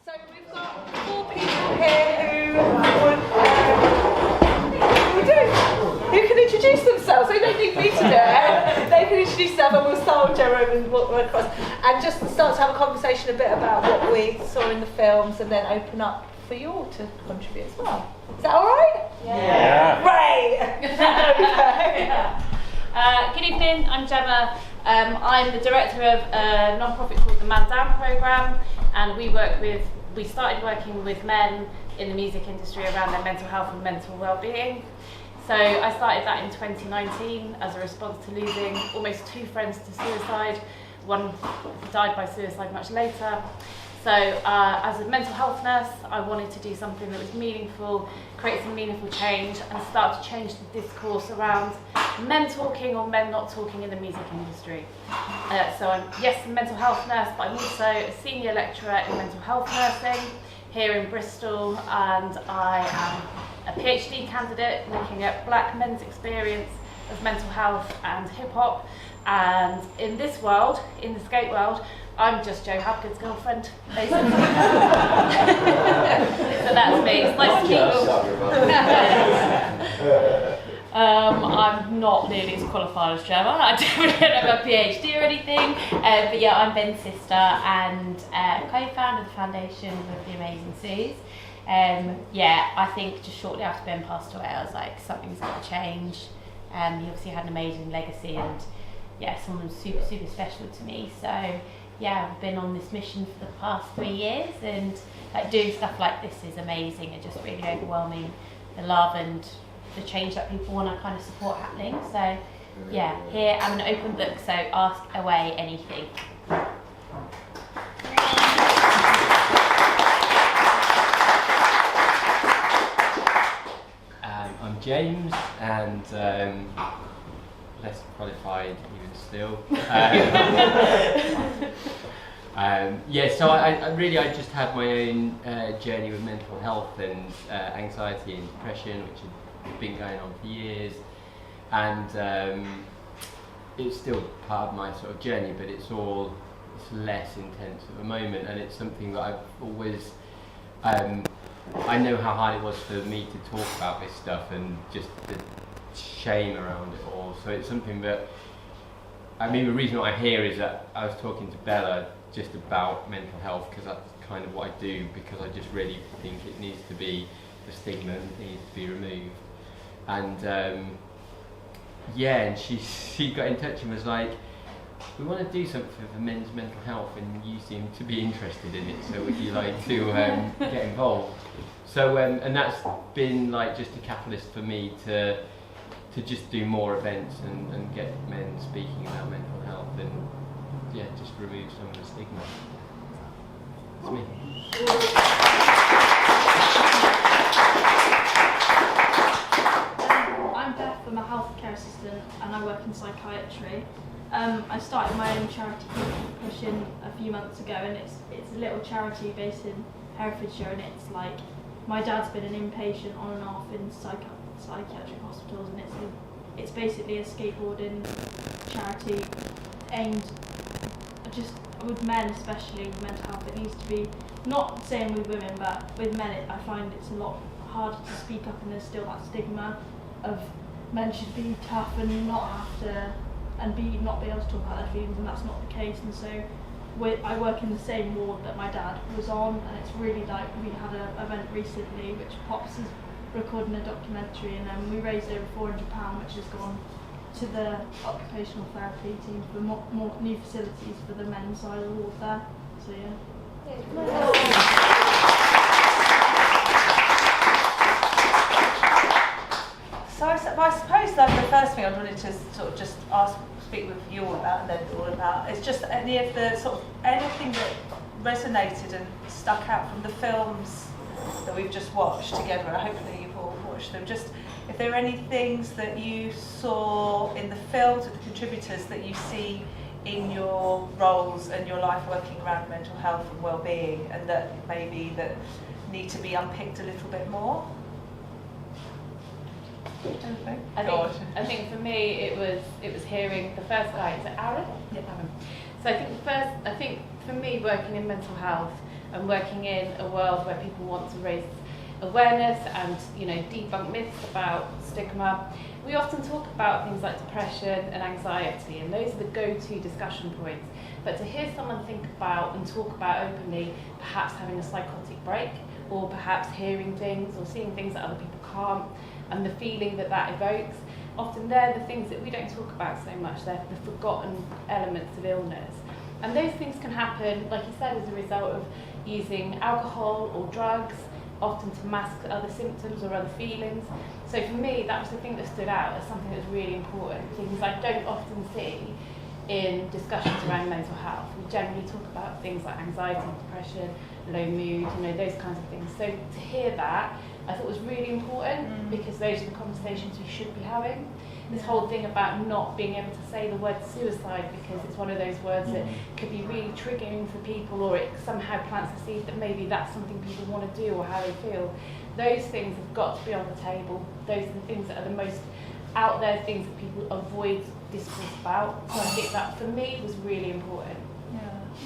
So we've got 4 people here who can introduce themselves. They don't need me to do it. They can introduce themselves, and we'll start with Jerome and work across. And just to start to have a conversation a bit about what we saw in the films, and then open up for you all to contribute as well. Is that all right? Yeah. Great. Okay. Good evening, I'm Gemma. I'm the director of a non-profit called the Man Down Programme, and we started working with men in the music industry around their mental health and mental well-being. So I started that in 2019 as a response to losing almost 2 friends to suicide. One died by suicide much later. So as a mental health nurse, I wanted to do something that was meaningful, create some meaningful change, and start to change the discourse around men talking or men not talking in the music industry. So I'm, yes, a mental health nurse, but I'm also a senior lecturer in mental health nursing here in Bristol, and I am a PhD candidate looking at black men's experience of mental health and hip hop. And in this world, in the skate world, I'm just Joe Habgood's girlfriend, basically. So that's me. It's nice to meet you. I'm not nearly as qualified as Gemma. I definitely don't have a PhD or anything. But yeah, I'm Ben's sister and co-founder of the foundation with the Amazing Suze. Yeah, I think just shortly after Ben passed away, I was like, something's got to change. He obviously had an amazing legacy, and yeah, someone super, super special to me. So yeah, I've been on this mission for the past 3 years, and like doing stuff like this is amazing and just really overwhelming, the love and the change that people want to kind of support happening. So yeah, here I'm an open book, so ask away anything. I'm James, and less qualified even still. Yeah, so I just had my own journey with mental health and anxiety and depression, which had been going on for years, and it's still part of my sort of journey, but it's less intense at the moment, and it's something that I've always I know how hard it was for me to talk about this stuff and just the shame around it all. So it's something that, I mean, the reason why I'm here is that I was talking to Bella just about mental health, because that's kind of what I do, because I just really think it needs to be, the stigma needs to be removed. And yeah, and she got in touch and was like, we want to do something for men's mental health, and you seem to be interested in it, so would you like to get involved? So and that's been like just a catalyst for me to just do more events and get men speaking about mental health, and yeah, just remove some of the stigma. It's me. I'm Beth, I'm a healthcare assistant and I work in psychiatry. I started my own charity pushing a few months ago, and it's a little charity based in Herefordshire, and it's like, my dad's been an inpatient on and off in psychiatric hospitals, and it's basically a skateboarding charity aimed just with men, especially with mental health. It needs to be, not saying with women, but with men I find it's a lot harder to speak up, and there's still that stigma of men should be tough and not have to not be able to talk about their feelings, and that's not the case. And so I work in the same ward that my dad was on, and it's really like, we had an event recently which Pops is recording a documentary, and we raised over £400, which has gone to the occupational therapy team for more new facilities for the men's side of the ward there. So yeah. So I suppose that the first thing I wanted to sort of just speak with you all about, and then all about, is just any of the sort of anything that resonated and stuck out from the films that we've just watched together. Hopefully you've all watched them. Just if there are any things that you saw in the films with the contributors that you see in your roles and your life working around mental health and well-being, and that maybe that need to be unpicked a little bit more. I think for me it was hearing the first guy. Is it Aaron? Yeah, Aaron. So I think for me working in mental health and working in a world where people want to raise awareness and, you know, debunk myths about stigma, we often talk about things like depression and anxiety, and those are the go-to discussion points. But to hear someone think about and talk about openly perhaps having a psychotic break, or perhaps hearing things or seeing things that other people can't, and the feeling that that evokes, often they're the things that we don't talk about so much. They're the forgotten elements of illness. And those things can happen, like you said, as a result of using alcohol or drugs, often to mask other symptoms or other feelings. So for me, that was the thing that stood out as something that was really important, things I don't often see in discussions around mental health. We generally talk about things like anxiety, depression, low mood, you know, those kinds of things. So to hear that, I thought was really important, because those are the conversations we should be having. This whole thing about not being able to say the word suicide because it's one of those words that could be really triggering for people, or it somehow plants the seed that maybe that's something people want to do or how they feel. Those things have got to be on the table. Those are the things that are the most out there, things that people avoid discourse about. So I think that for me was really important.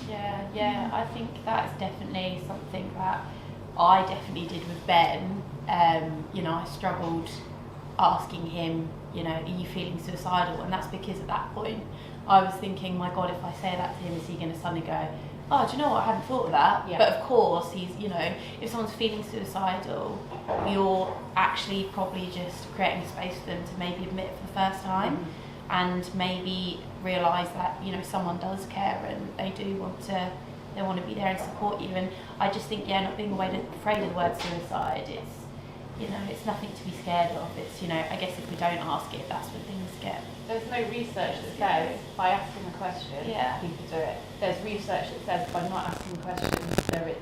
Yeah, I think that's definitely something that I definitely did with Ben. You know, I struggled asking him, you know, are you feeling suicidal? And that's because at that point I was thinking, my God, if I say that to him, is he going to suddenly go, oh, do you know what, I hadn't thought of that. Yeah. But of course, he's, you know, if someone's feeling suicidal, you're actually probably just creating space for them to maybe admit it for the first time, and maybe realise that, you know, someone does care and they do want to, they want to be there and support you. And I just think, yeah, not being afraid of the word suicide, it's, you know, it's nothing to be scared of. It's, you know, I guess if we don't ask it, that's when things get... There's no research that says by asking a question, people do it. There's research that says by not asking questions, there is.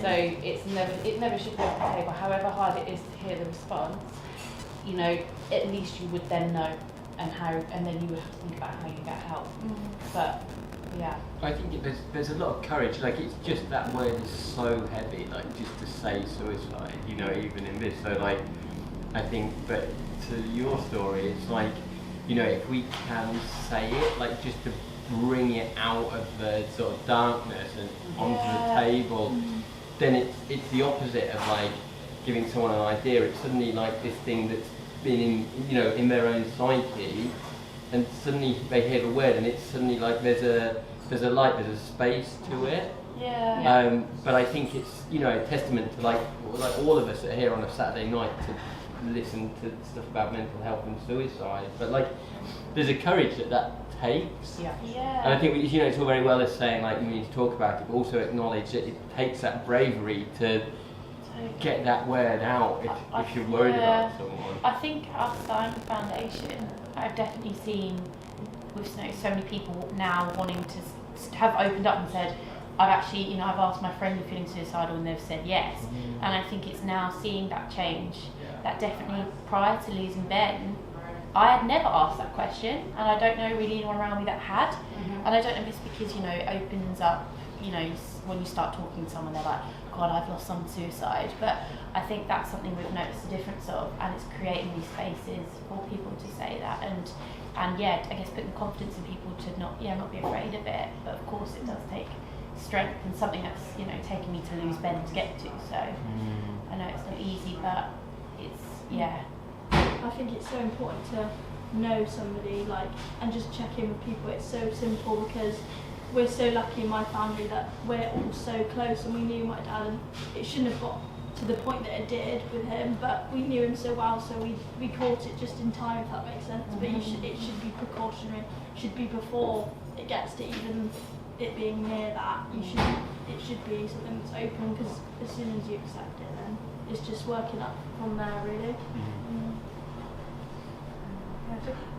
So it never should be off the table. However hard it is to hear the response, you know, at least you would then know, and then you would have to think about how you get help. But yeah, I think there's a lot of courage. Like, it's just that word is so heavy. Like, just to say suicide, you know, even in this. So like, I think, but to your story, it's like, you know, if we can say it, like, just to bring it out of the sort of darkness and onto the table, then it's the opposite of like giving someone an idea. It's suddenly like this thing that's been in, you know, in their own psyche, and suddenly they hear the word, and it's suddenly like there's a light, there's a space to it. But I think it's, you know, a testament to like all of us that are here on a Saturday night to listen to stuff about mental health and suicide. But like, there's a courage that takes. And I think, you know, it's all very well as saying like you need to talk about it, but also acknowledge that it takes that bravery to get that word out if you're worried about someone. I think after starting the foundation, I've definitely seen with so many people now wanting to have opened up and said, I've actually, you know, I've asked my friend if feeling suicidal and they've said yes. And I think it's now seeing that change. That definitely, prior to losing Ben, I had never asked that question, and I don't know really anyone around me that had. And I don't know if it's because, you know, it opens up, you know, when you start talking to someone, they're like, God, I've lost someone to suicide. But I think that's something we've noticed the difference of, and it's creating these spaces for people to say that, and yeah, I guess putting confidence in people to not be afraid of it. But of course it does take strength, and something that's, you know, taken me to lose Ben to get to. So I know it's not easy, but it's, I think it's so important to know somebody, like, and just check in with people. It's so simple because we're so lucky in my family that we're all so close, and we knew my dad, and it shouldn't have got to the point that it did with him, but we knew him so well, so we caught it just in time, if that makes sense. But it should be precautionary, should be before it gets to even it being near that. It should be something that's open, because as soon as you accept it, then it's just working up from there, really.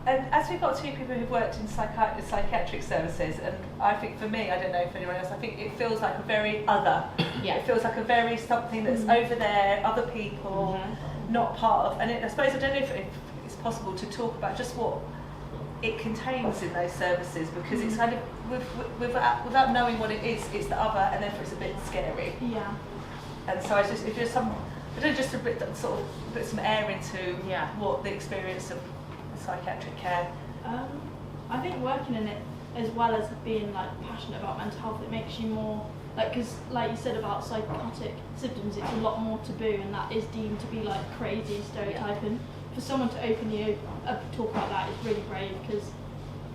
And as we've got two people who've worked in psychiatric services, and I think for me, I don't know for anyone else, I think it feels like a very other. It feels like a very something that's over there, other people, not part of. And I suppose I don't know if it's possible to talk about just what it contains in those services, because it's kind of without knowing what it is, it's the other, and therefore it's a bit scary. And so if there's some, I don't know, just a bit sort of put some air into what the experience of psychiatric care. I think working in it as well as being like passionate about mental health, it makes you more like, because like you said about psychotic symptoms, it's a lot more taboo, and that is deemed to be like crazy, stereotyping. For someone to openly talk about that is really brave, because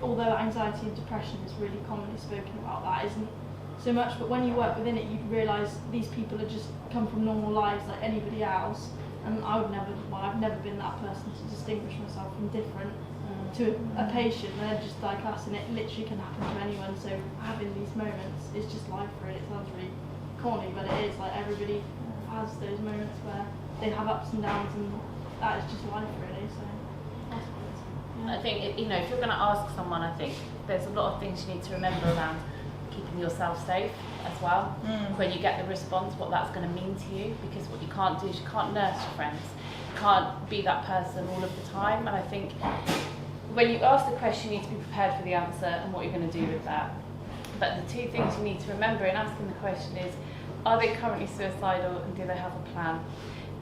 although anxiety and depression is really commonly spoken about, that isn't so much. But when you work within it, you realise these people are just come from normal lives like anybody else, and I've never been that person to distinguish myself from different to a patient. They're just like us, and it literally can happen to anyone. So having these moments is just life, really. It sounds really corny, but it is. Like, everybody has those moments where they have ups and downs, and that is just life, really. So that's what it is. Yeah. I think, if you're going to ask someone, I think there's a lot of things you need to remember around keeping yourself safe as well. When you get the response, what that's going to mean to you, because what you can't do is you can't nurse your friends. You can't be that person all of the time. And I think when you ask the question, you need to be prepared for the answer and what you're going to do with that. But the two things you need to remember in asking the question is, are they currently suicidal, and do they have a plan?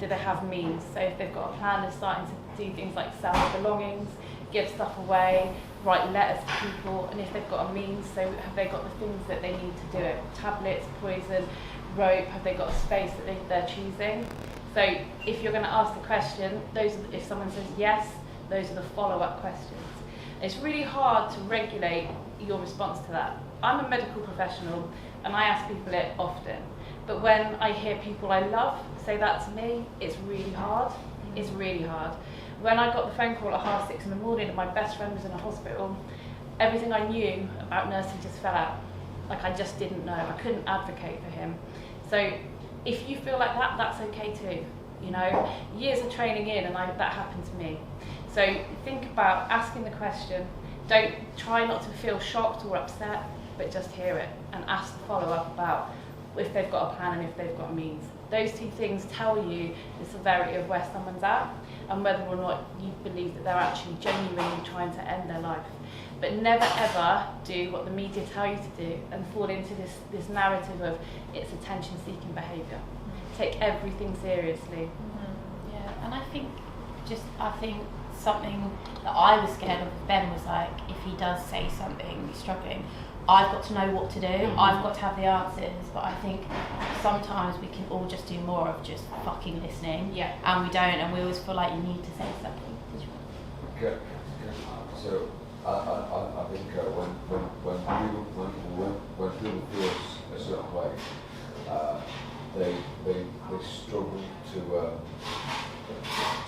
Do they have means? So if they've got a plan, they're starting to do things like sell their belongings, give stuff away, write letters to people, and if they've got a means, so have they got the things that they need to do it? Tablets, poison, rope, have they got a space that they're choosing? So if you're going to ask the question, if someone says yes, those are the follow-up questions. It's really hard to regulate your response to that. I'm a medical professional and I ask people it often, but when I hear people I love say that to me, it's really hard. It's really hard. When I got the phone call at 6:30 in the morning and my best friend was in a hospital, everything I knew about nursing just fell out. Like, I just didn't know. I couldn't advocate for him. So if you feel like that, that's okay too. Years of training in, and that happened to me. So think about asking the question. Don't try not to feel shocked or upset, but just hear it and ask the follow-up about if they've got a plan and if they've got a means. Those two things tell you the severity of where someone's at and whether or not you believe that they're actually genuinely trying to end their life. But never ever do what the media tell you to do and fall into this narrative of it's attention-seeking behaviour. Take everything seriously. Yeah, and I think something that I was scared of with Ben was like, if he does say something, he's struggling, I've got to know what to do, I've got to have the answers. But I think sometimes we can all just do more of just fucking listening, and we don't, and we always feel like you need to say something. Okay. So I think when people feel a certain way, they struggle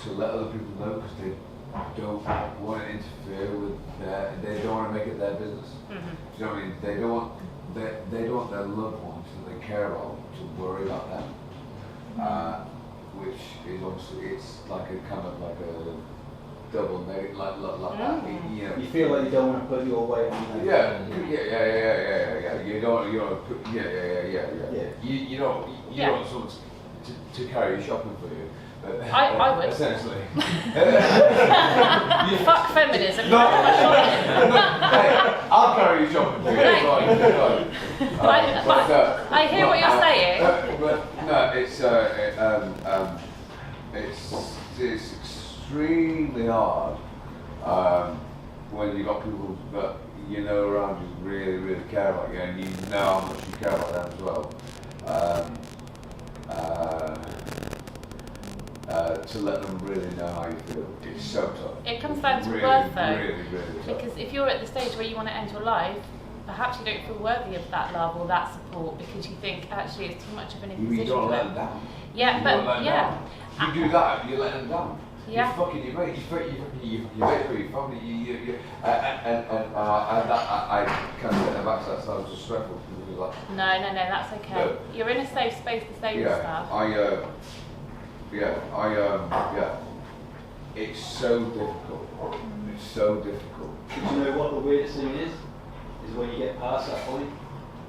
to let other people know, because they don't want to interfere with they don't want to make it their business. Do you know what I mean? They don't want their loved ones that they care about to worry about them, which is obviously, it's like a kind of like a double negative, like that. You feel like you don't want to put your weight on them. Yeah. You don't put, You don't want someone to carry shopping for you. I would. Essentially. Fuck feminism. Hey, I'll carry you shopping for you. I hear what you're saying. But no, it's extremely hard when you got people that around you really, really care about you, and you know how much you care about them as well. To let them really know how you feel. It's so tough. It comes down to really, worth, though. Really, really tough. Because if you're at the stage where you want to end your life, perhaps you don't feel worthy of that love or that support because you think actually it's too much of an imposition. You don't let them down. Yeah, but yeah. If you do that, you let them down. Yeah. You fucking your mate, you wait for your family, I can't get them back, so that sounds disrespectful. No, that's okay. No. You're in a safe space to say this stuff. It's so difficult. It's so difficult. Do you know what the weirdest thing is? Is when you get past that point,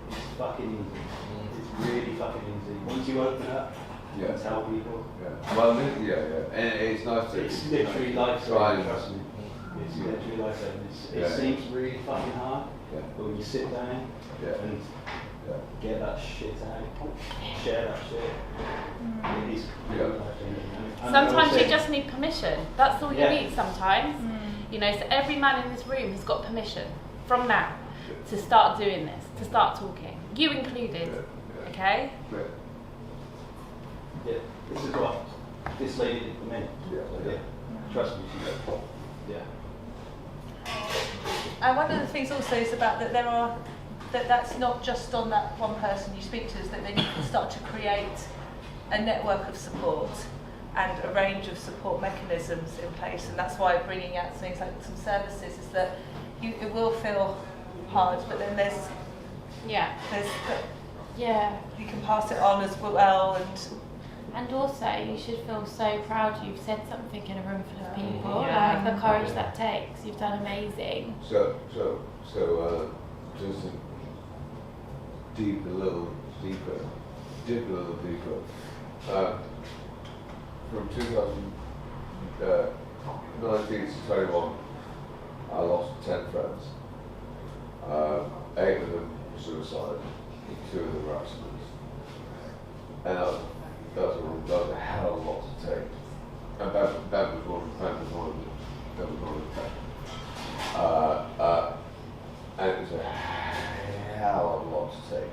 it's fucking easy. It's really fucking easy. Once you open up, you can tell people. Yeah. Well, and it's nice to. It's literally life-saving. Trust me. It's literally life-saving. It seems really fucking hard, but when you sit down and get that shit out, share that shit, it is really life-saving. Sometimes you just need permission. That's all you need sometimes. So every man in this room has got permission from now. to start doing this, to start talking. You included, okay? Yeah, this is what this lady did for me. Yeah. Trust me, she does. Yeah. And one of the things also is about that that's not just on that one person you speak to, is that then you can start to create a network of support and a range of support mechanisms in place, and that's why bringing out things like some services is that it will feel hard, but then there's you can pass it on as well, and also you should feel so proud you've said something in a room full of people. Yeah. Like the courage that takes. You've done amazing. So just to dip a little deeper. From 2019 to 21, I lost 10 friends. 8 of them were suicide, 2 of them were accidents. And that was a hell of a lot to take. And that was one of them. And it was a hell of a lot to take.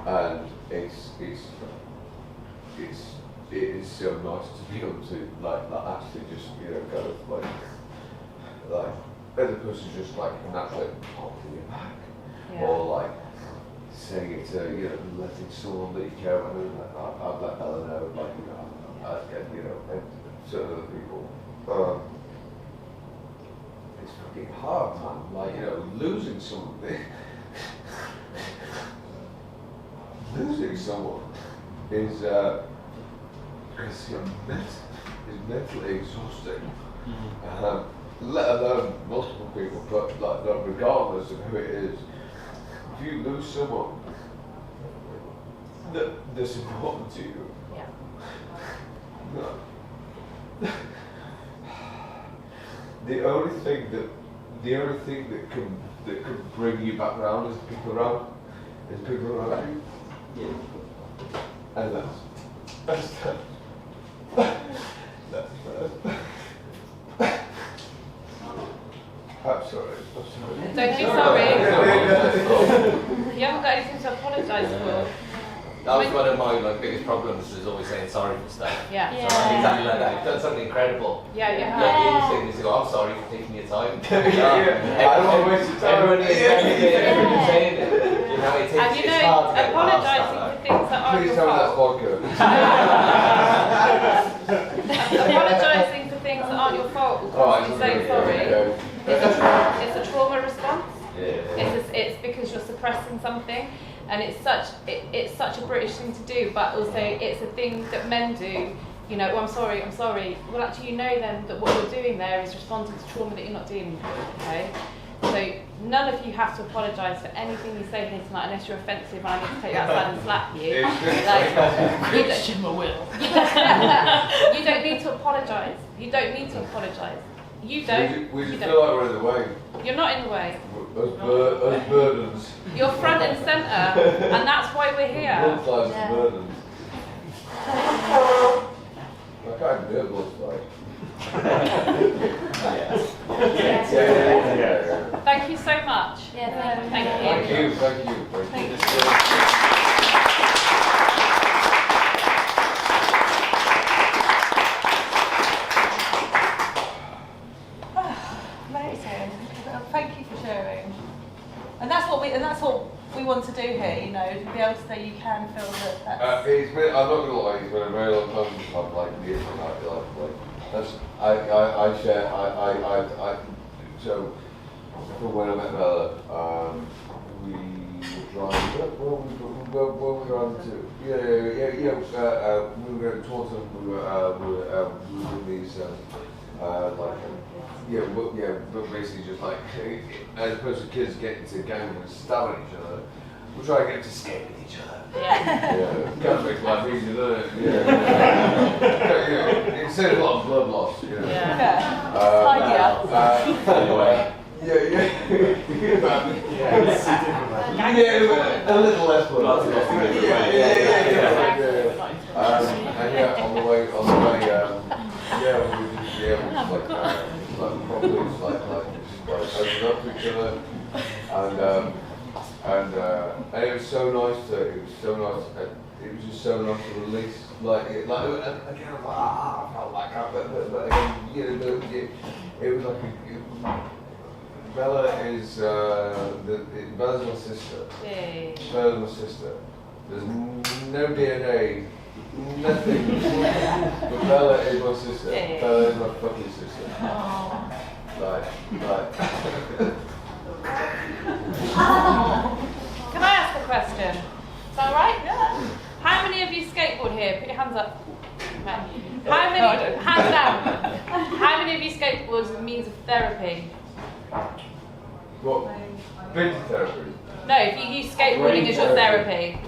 And it is so nice to be able to like actually just go like as opposed to just like naturally popping your back or like saying it to letting someone that you care about I've let Ella know and certain other people. It's fucking hard, man. Like losing something. Losing someone is mentally exhausting. Let alone multiple people, but like regardless of who it is, if you lose someone that's important to you, the only thing that can bring you back around is people around you. Yeah. And that's I'm sorry. Don't be sorry. You haven't got anything to apologise for. That was one of my biggest problems, was always saying sorry for stuff. Yeah. So exactly like that. You've done something incredible. Yeah, you have. The instinct is to go, I'm sorry for taking your time. I don't want to waste your time. Everyone is everyone's saying it. It takes, And it's hard to get apologising past for things that aren't Please your tell me that's fault. vodka. Apologising for things that aren't your fault will cause you saying sorry. It's a trauma response. It's because you're suppressing something, and it's such a British thing to do, but also it's a thing that men do. Oh, I'm sorry. Well, actually, then that what you're doing there is responding to trauma that you're not dealing with. Okay, so none of you have to apologise for anything you say here tonight, unless you're offensive and I need to take you outside and slap you. You don't need to apologise. You don't need to apologise. You don't. We just feel like we're in the way. You're not in the way. As burdens. You're front and centre, and that's why we're here. Blood flies as burdens. I can't do blood flies. Thank you so much. Thank you. Thank you. Amazing. Thank you for sharing. And that's what we want to do here, to be able to say you can feel that that's... I'm not gonna lie, it's been a very long time since I've so from when I met Bella, we were driving, where were we driving to? We were going to Taunton, we were doing these, but basically just like, as opposed to kids getting to gang and stabbing each other, we're trying to get to skate with each other. Kind of makes life easier, doesn't it? It saves a lot of blood loss, Idea. A little less blood loss. And on the way, we just probably open up to each other. and it was so nice it was just so nice to release, like again, I was like, I felt like that, but again, you know, it was like Bella is Bella's my sister. Yay. Bella's my sister. There's no DNA, nothing. But Bella is my sister. Yay. Bella is my fucking sister. Like. Can I ask a question? Is that alright? Yeah. How many of you skateboard here? Put your hands up. Okay. How many? Hands down. How many of you skateboard as a means of therapy? What? Binge therapy? No, if you use skateboarding as your therapy.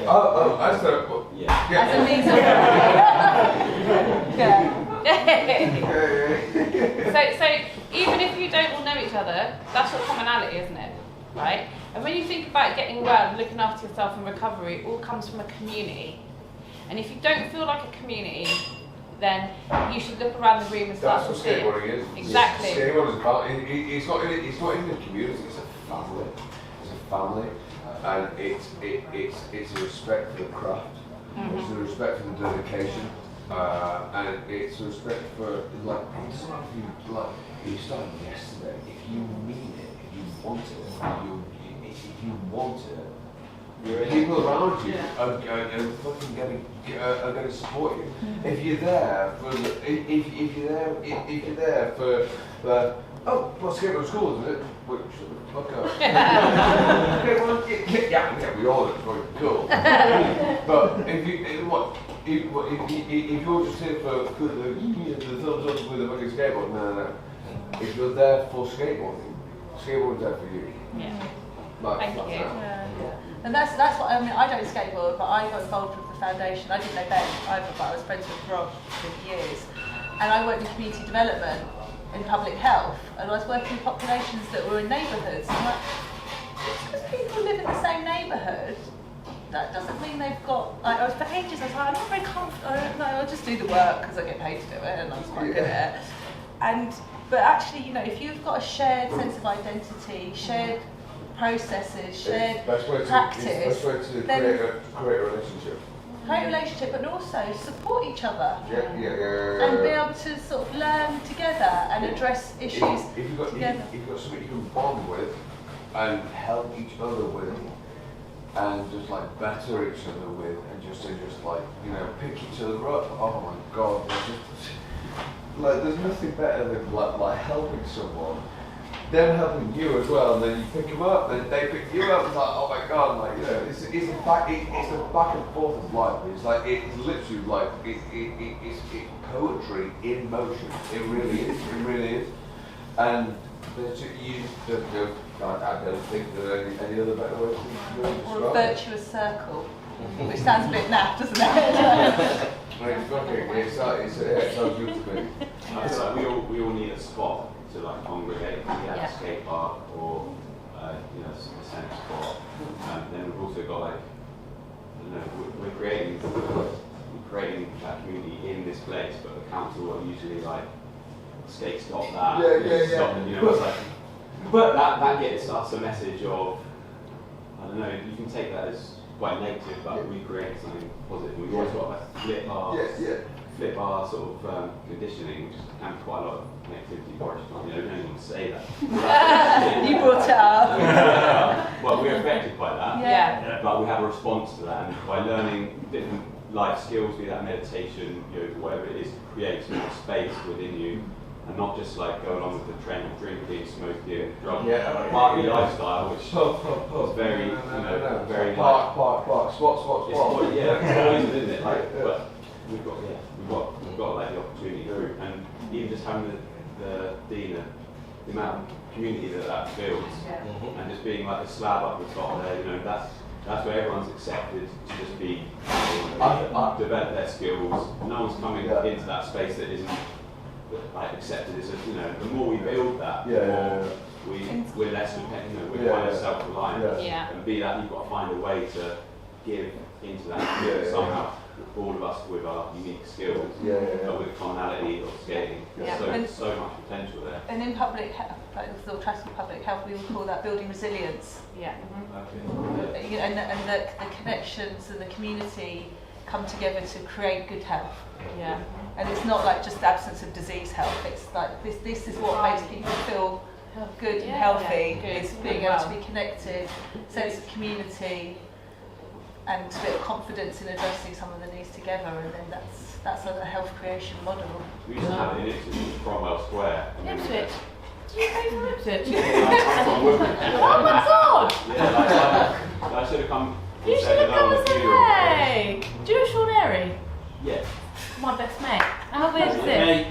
Oh, I said, Yeah. As a means of So even if you don't all know each other, that's your commonality, isn't it? Right? And when you think about getting well and looking after yourself and recovery, it all comes from a community. And if you don't feel like a community, then you should look around the room and start that's to what see it. skateboarding is. Exactly. Skateboarding is about, it's not in the community, it's a family. It's a family. And it's a respect for the craft. It's a respect for the dedication. And it's a respect for, like, it's not if you started yesterday, if you mean it, if you want it, if you want it, people around you are fucking going to support you. If you're there for well, skateboard school, isn't it? Wait, shut the fuck up. Yeah, we all look very cool. But if you're just here for the thumbs up with a fucking skateboard, no. If you're there for skateboarding, skateboarding's there for you. Yeah. Like, Thank you. And that's what I mean. I don't skateboard, but I got involved with the foundation. I didn't know Ben either, but I was friends with Rob for years, and I worked in community development in public health, and I was working with populations that were in neighbourhoods. And I'm like, just because people live in the same neighbourhood, that doesn't mean they've got. Like, I was for ages. I was like, I'm not very comfortable. No, I'll just do the work because I get paid to do it, and I was quite good at it. But actually, you know, if you've got a shared sense of identity, shared processes, shared practice, It's the best way to then create a relationship. create a relationship, but also support each other Yeah. and be able to sort of learn together and address issues If you've got together. if you've got something you can bond with and help each other with, and just like better each other with, and just like, you know, pick each other up. Oh my God, there's nothing better than like helping someone, them helping you as well, and then you pick them up, then they pick you up. It's like, oh my God, like, you know, it's a back and forth of life. It's like, it's literally like it's poetry in motion. It really is. And I don't think there's any other better way to Or a describe it. virtuous circle, which sounds a bit naff, doesn't it? It sounds good to me. I feel like we all need a spot to like congregate. We have a skate park or a centre spot. Then we've also got like, I don't know, we're creating that community in this place, but the council are usually like, skate stop that. Stop it, you know, it's like, but that gets us a message of, I don't know, you can take that as quite negative, but we create something positive. We've always got like flip our sort of conditioning, which can be quite a lot of negativity for us. You know, we don't even want to say that. You brought it up. Well, we're affected by that. Yeah. But we have a response to that, and by learning different life skills, be that meditation, you know, whatever it is, to create some space within you. And not just like go along with the trend of drinking, smoking, drugs, party lifestyle, which is very, very park, spot. It's poison, isn't it? Like, but we've got like the opportunity through, and even just having the amount of community that builds, and just being like a slab up the top there, you know, that's where everyone's accepted to just be, develop their skills. No one's coming into that space that isn't like accepted as you know, the more we build that, the more we're less dependent, you know, we're kind of self-reliant. And be that, you've got to find a way to give into that somehow. all of us with our unique skills, but with commonality of skating. Yeah. There's so much potential there. And in public health, like the trust of public health, we would call that building resilience. Yeah. Okay. You know, and the connections and the community come together to create good health. Yeah. And it's not like just the absence of disease health. It's like this is what makes people feel good and healthy. Good. Is being able to be connected, sense of community, and a bit of confidence in addressing some of the needs together. And then that's a health creation model. We used to have it in Ipswich, Cromwell Square. Ipswich. Do you pay for Ipswich? Oh Oh my god! Yeah, I should have come. You should have come and said hey! Do you know Sean Airy? Yeah. My best mate. How weird is this?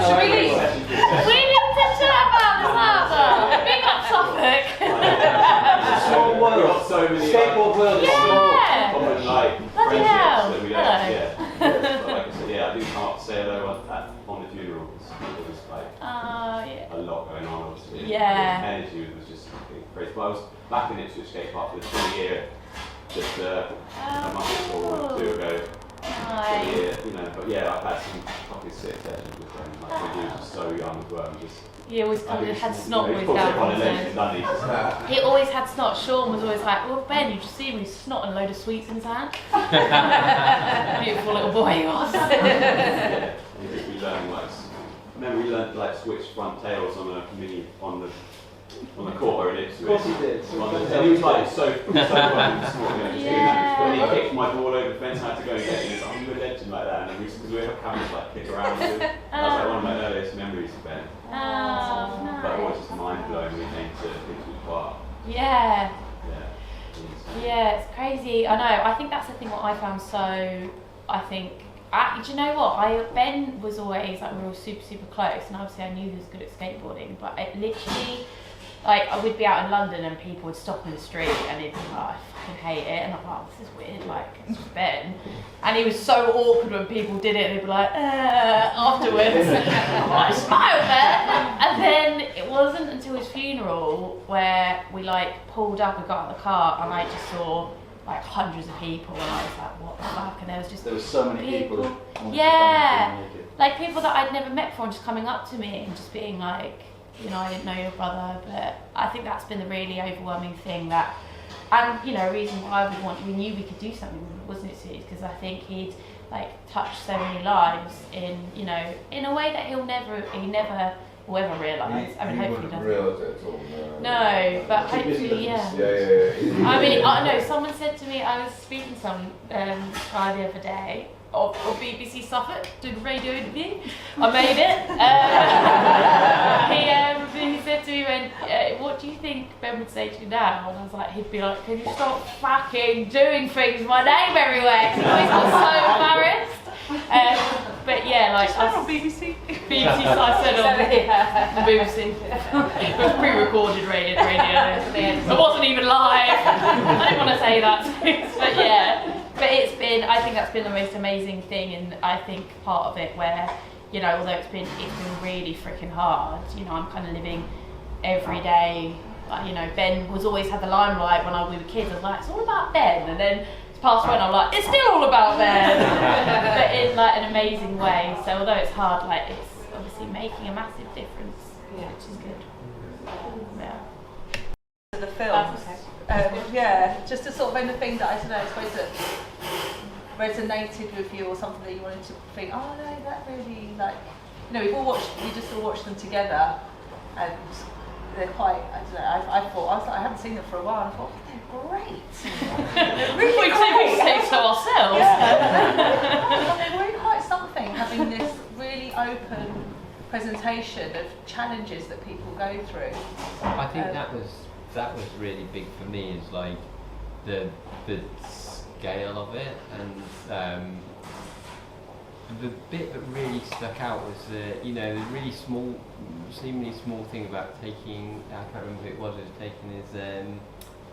Should we leave? We need to chat about this after! Big up Suffolk! We've got so many Skateboard world is Yeah. common like Bloody hell. friendships that we don't. Hello. Yeah. But like I said, I do come up to say hello on the funeral because there was like Yeah. a lot going on. Obviously. Yeah. The energy was just crazy. But I was back in Ipswich Skate Park for the 20-year, just a month or two ago. Nice. But yeah, I've had some fucking sick sessions with them. Like when he was just so young as well. And just, He always had snot with he's probably Down on a legend, syndrome. doesn't he? He always had snot. Sean was always like, well, Ben, you just see him, he's snotting a load of sweets in his hand. Beautiful little boy he was. Yeah. And just we learned like, I remember we learned like switch front tails on the court in Ipswich. Of course he did. And he was like so fucking smart. Yeah. When he kicked my ball over the fence, I had to go and get him. He was like, I'm a legend like that. And then because we were having to like kick around with him. That was like one of my earliest memories of Ben. Oh, But it was nice. just mind blowing when we came to Ipswich Park. Yeah. Yeah. Yeah, it's crazy. I know. I think that's the thing what I found so, do you know what? Ben was always, like, we were all super, super close, and obviously I knew he was good at skateboarding, but it literally, like, I would be out in London and people would stop in the street and he'd be like, I fucking hate it, and I'm like, this is weird, like, it's just Ben. And he was so awkward when people did it, and he'd be like, afterwards. I'm like, smile, Ben! And then it wasn't until his funeral where we, like, pulled up and got out of the car, and I just saw, like, hundreds of people, and I was like, what the fuck? And There were so many people that wanted Yeah. to come and make it. like people that I'd never met before, and just coming up to me and just being like, I didn't know your brother, but I think that's been the really overwhelming thing that, and a reason why we knew we could do something, wasn't it, Suze? Because I think he'd like touched so many lives in a way that he never will ever realise. I mean, hopefully he doesn't. Realise it at all. No, but hopefully, yeah. Yeah. I mean, I know someone said to me, I was speaking to some guy the other day of BBC Suffolk, doing a radio interview. I made it. He said to me, what do you think Ben would say to you now? And I was like, he'd be like, can you stop fucking doing things with my name everywhere? Because he always got so embarrassed. But yeah, like On BBC. BBC, I said on the BBC. It was pre-recorded radio. It wasn't even live. I didn't want to say that, but yeah. But I think that's been the most amazing thing, and I think part of it where, although it's been really freaking hard, I'm kind of living every day. Like, Ben was always had the limelight when we were kids. I was like, it's all about Ben, and then past when I'm like, it's still all about Ben, but in like an amazing way. So although it's hard, like it's obviously making a massive difference, which is good. Yeah. The film. Just a sort of anything that I don't know, I suppose that resonated with you, or something that you wanted to think, oh no, that really we just all watched them together, and they're quite, I don't know, I haven't seen them for a while, and I thought, they're great. They're really We say so ourselves. They're really quite something, having this really open presentation of challenges that people go through. I think that was really big for me, is like the scale of it, and the bit that really stuck out was the really seemingly small thing about taking, I can't remember who it was taking his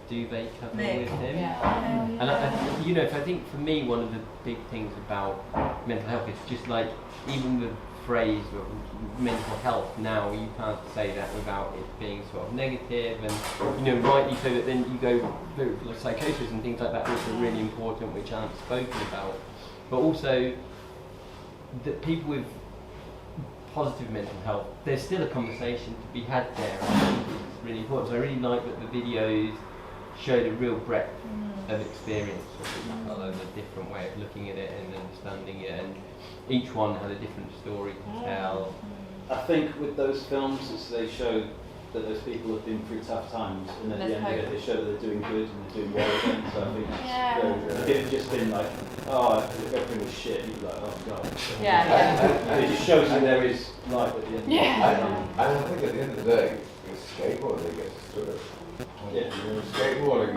duvet cover with him. Yeah. And I think for me, one of the big things about mental health is just like, even the phrase of mental health now, you can't say that without it being sort of negative, and rightly so, that then you go through psychosis and things like that, which are really important, which aren't spoken about. but also that people with positive mental health, there's still a conversation to be had there. I think it's really important. So I really like that the videos showed a real breadth of experience for people and a different way of looking at it and understanding it, and each one had a different story to tell. I think with those films, they show that those people have been through tough times, and at the end of it, they show that they're doing good and they're doing well again. So I think if it had just been like, oh, if everything was shit, you'd be like, oh god. It just shows you there is life at the end. And I think at the end of the day, it's skateboarding that gets us through it. Yeah. Skateboarding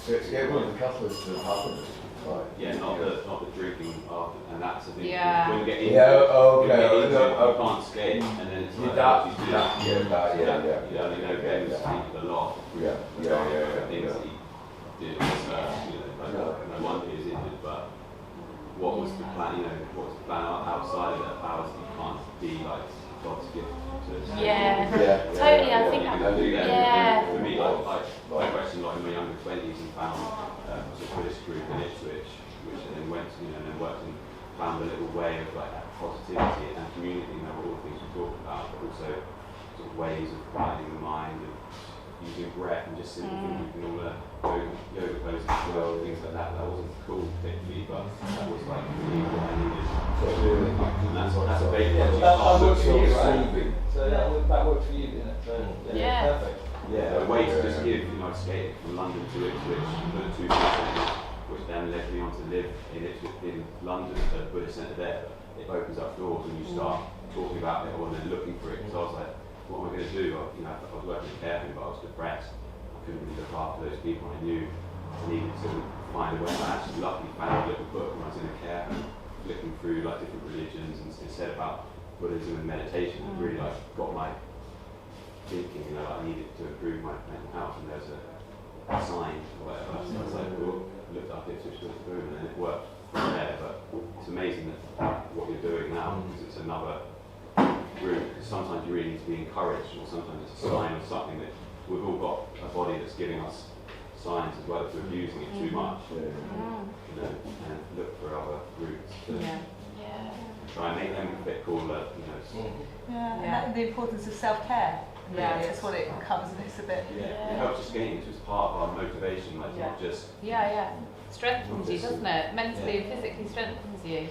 is catalyst of happiness. Right. Yeah, not the drinking after, and that's the thing. Yeah. When you get into Yeah, it, okay. when you get into it, you can't skate, and then it's like, Yeah, you do yeah. You know, Ben was speaking a lot. Yeah. Things that he did, like, no wonder he was injured, but what was the plan, what was the plan outside of that powers that you can't be like God's gift to us? Totally, I think that, For me, I question like in my younger 20s and found was a British group in Ipswich, which I then went to, and then worked and found a little way of like that positivity and community, all the things we talked about, but also sort of ways of quieting the mind and using breath and just simple things you can all yoga poses as well, things like that. That wasn't cool particularly, but that was like for me what I needed. And that's a big one. That worked for you, right? So that worked for you, didn't it? So, perfect. Yeah, a way to just give, I skated from London to Ipswich for the 2 years, which then led me on to live in Ipswich, in London, at the Buddhist Centre there. It opens up doors when you start talking about it or then looking for it. So I was like, what am I going to do? I was working in care home, but I was depressed. I couldn't really look after those people. I knew I needed to find a way. I actually luckily found a little book when I was in a care home, flicking through like different religions, and it said about Buddhism and meditation. It really like got my thinking, I needed to improve my mental health, and there's a sign or whatever. So I was like, looked up it, switched to the boom, and then it worked from there. But it's amazing that what you're doing now, because it's another route. Because sometimes you really need to be encouraged, or sometimes it's a sign of something that we've all got a body that's giving us signs as well if we're abusing it too much. And look for other routes to try and make them a bit cooler. And the importance of self-care. That's what it comes, and it's a bit. It helps us skating. It's just part of our motivation, like not just. Strengthens you, doesn't it? Mentally and physically strengthens you.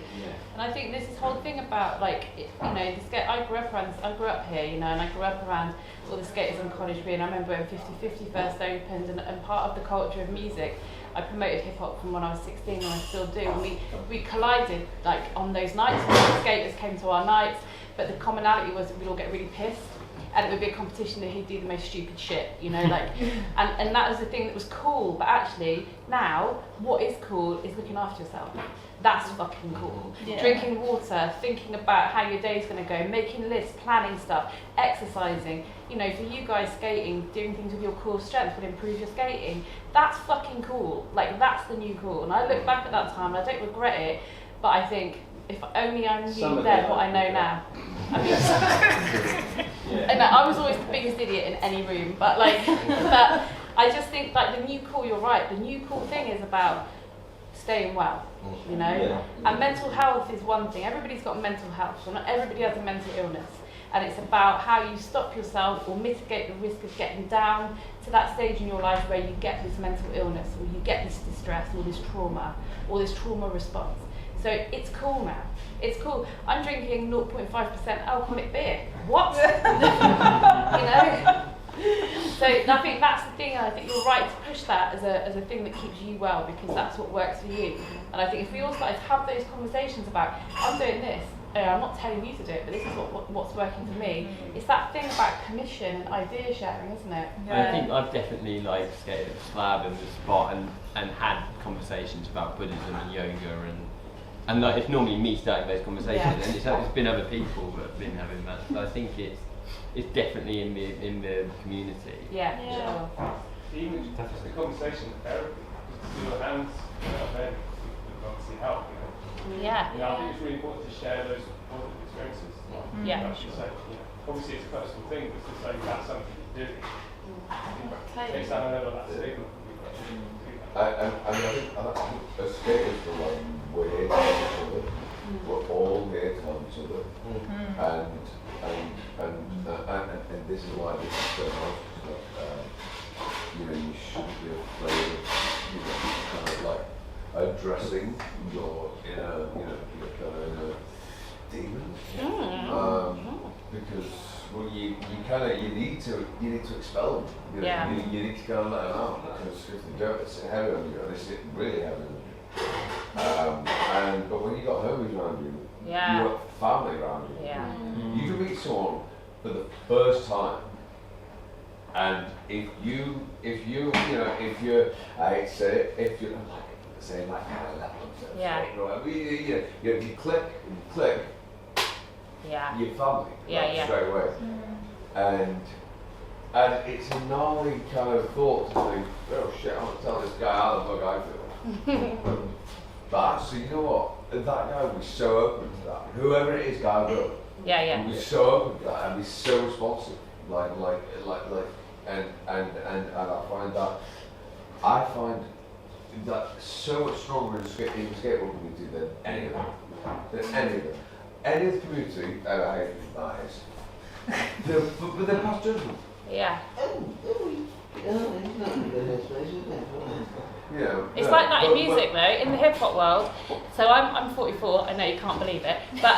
And I think this whole thing about like, the skate. I grew up here, and I grew up around all the skaters in College Green. I remember when 50/50 first opened, and part of the culture of music, I promoted hip hop from when I was 16, and I still do. And we collided like on those nights. The skaters came to our nights, but the commonality was that we'd all get really pissed. And it would be a competition that he'd do the most stupid shit, and that was the thing that was cool. But actually, now, what is cool is looking after yourself. That's fucking cool. Drinking water, thinking about how your day's going to go, making lists, planning stuff, exercising. For you guys skating, doing things with your core strength would improve your skating. That's fucking cool. Like, that's the new cool. And I look back at that time, and I don't regret it, but I think, if only I knew then what I know now. And I was always the biggest idiot in any room, but I just think like the new cool, you're right, the new cool thing is about staying well, and mental health is one thing. Everybody's got mental health, so not everybody has a mental illness, and it's about how you stop yourself or mitigate the risk of getting down to that stage in your life where you get this mental illness, or you get this distress, or this trauma, or this trauma response. So it's cool now. It's cool. I'm drinking 0.5% alcoholic beer. What? So I think that's the thing, and I think you're right to push that as a thing that keeps you well, because that's what works for you. And I think if we all started to have those conversations about, I'm doing this, I'm not telling you to do it, but this is what's working for me. It's that thing about permission and idea sharing, isn't it? I think I've definitely skated at the slab and the spot and had conversations about Buddhism and yoga and like it's normally me starting those conversations, and it's been other people that have been having that. So I think it's definitely in the community. Sure. Even just the conversation with therapy, just to do your hands then would obviously help. I think it's really important to share those positive experiences. Say, obviously it's a personal thing, but to say that's something you do. Takes down a level of that stigma. I think as skaters, we're way We're all here to help each other, and this is why this is so hard. You shouldn't be afraid of, kind of like addressing your inner, your kind of inner demons. Because you need to expel them. You need to kind of let them out, because if they don't, it's heavy on you, and it's really heavy on you. But when you got homies around you, you got family around you. You can meet someone for the first time, and if you're, I say, if you're like saying like you click, your family straight away, and it's a gnarly kind of thought to think, oh shit, I'm gonna tell this guy how the fuck I feel. But actually, you know what? That guy will be so open to that. Whoever it is, guy or girl, will be so open to that and be so responsive. And I find that so much stronger in the skateboard community than any of them. Any of the community, and I hate that is, but they're past judgment. It's like that in music though, in the hip hop world. So I'm 44, I know you can't believe it, but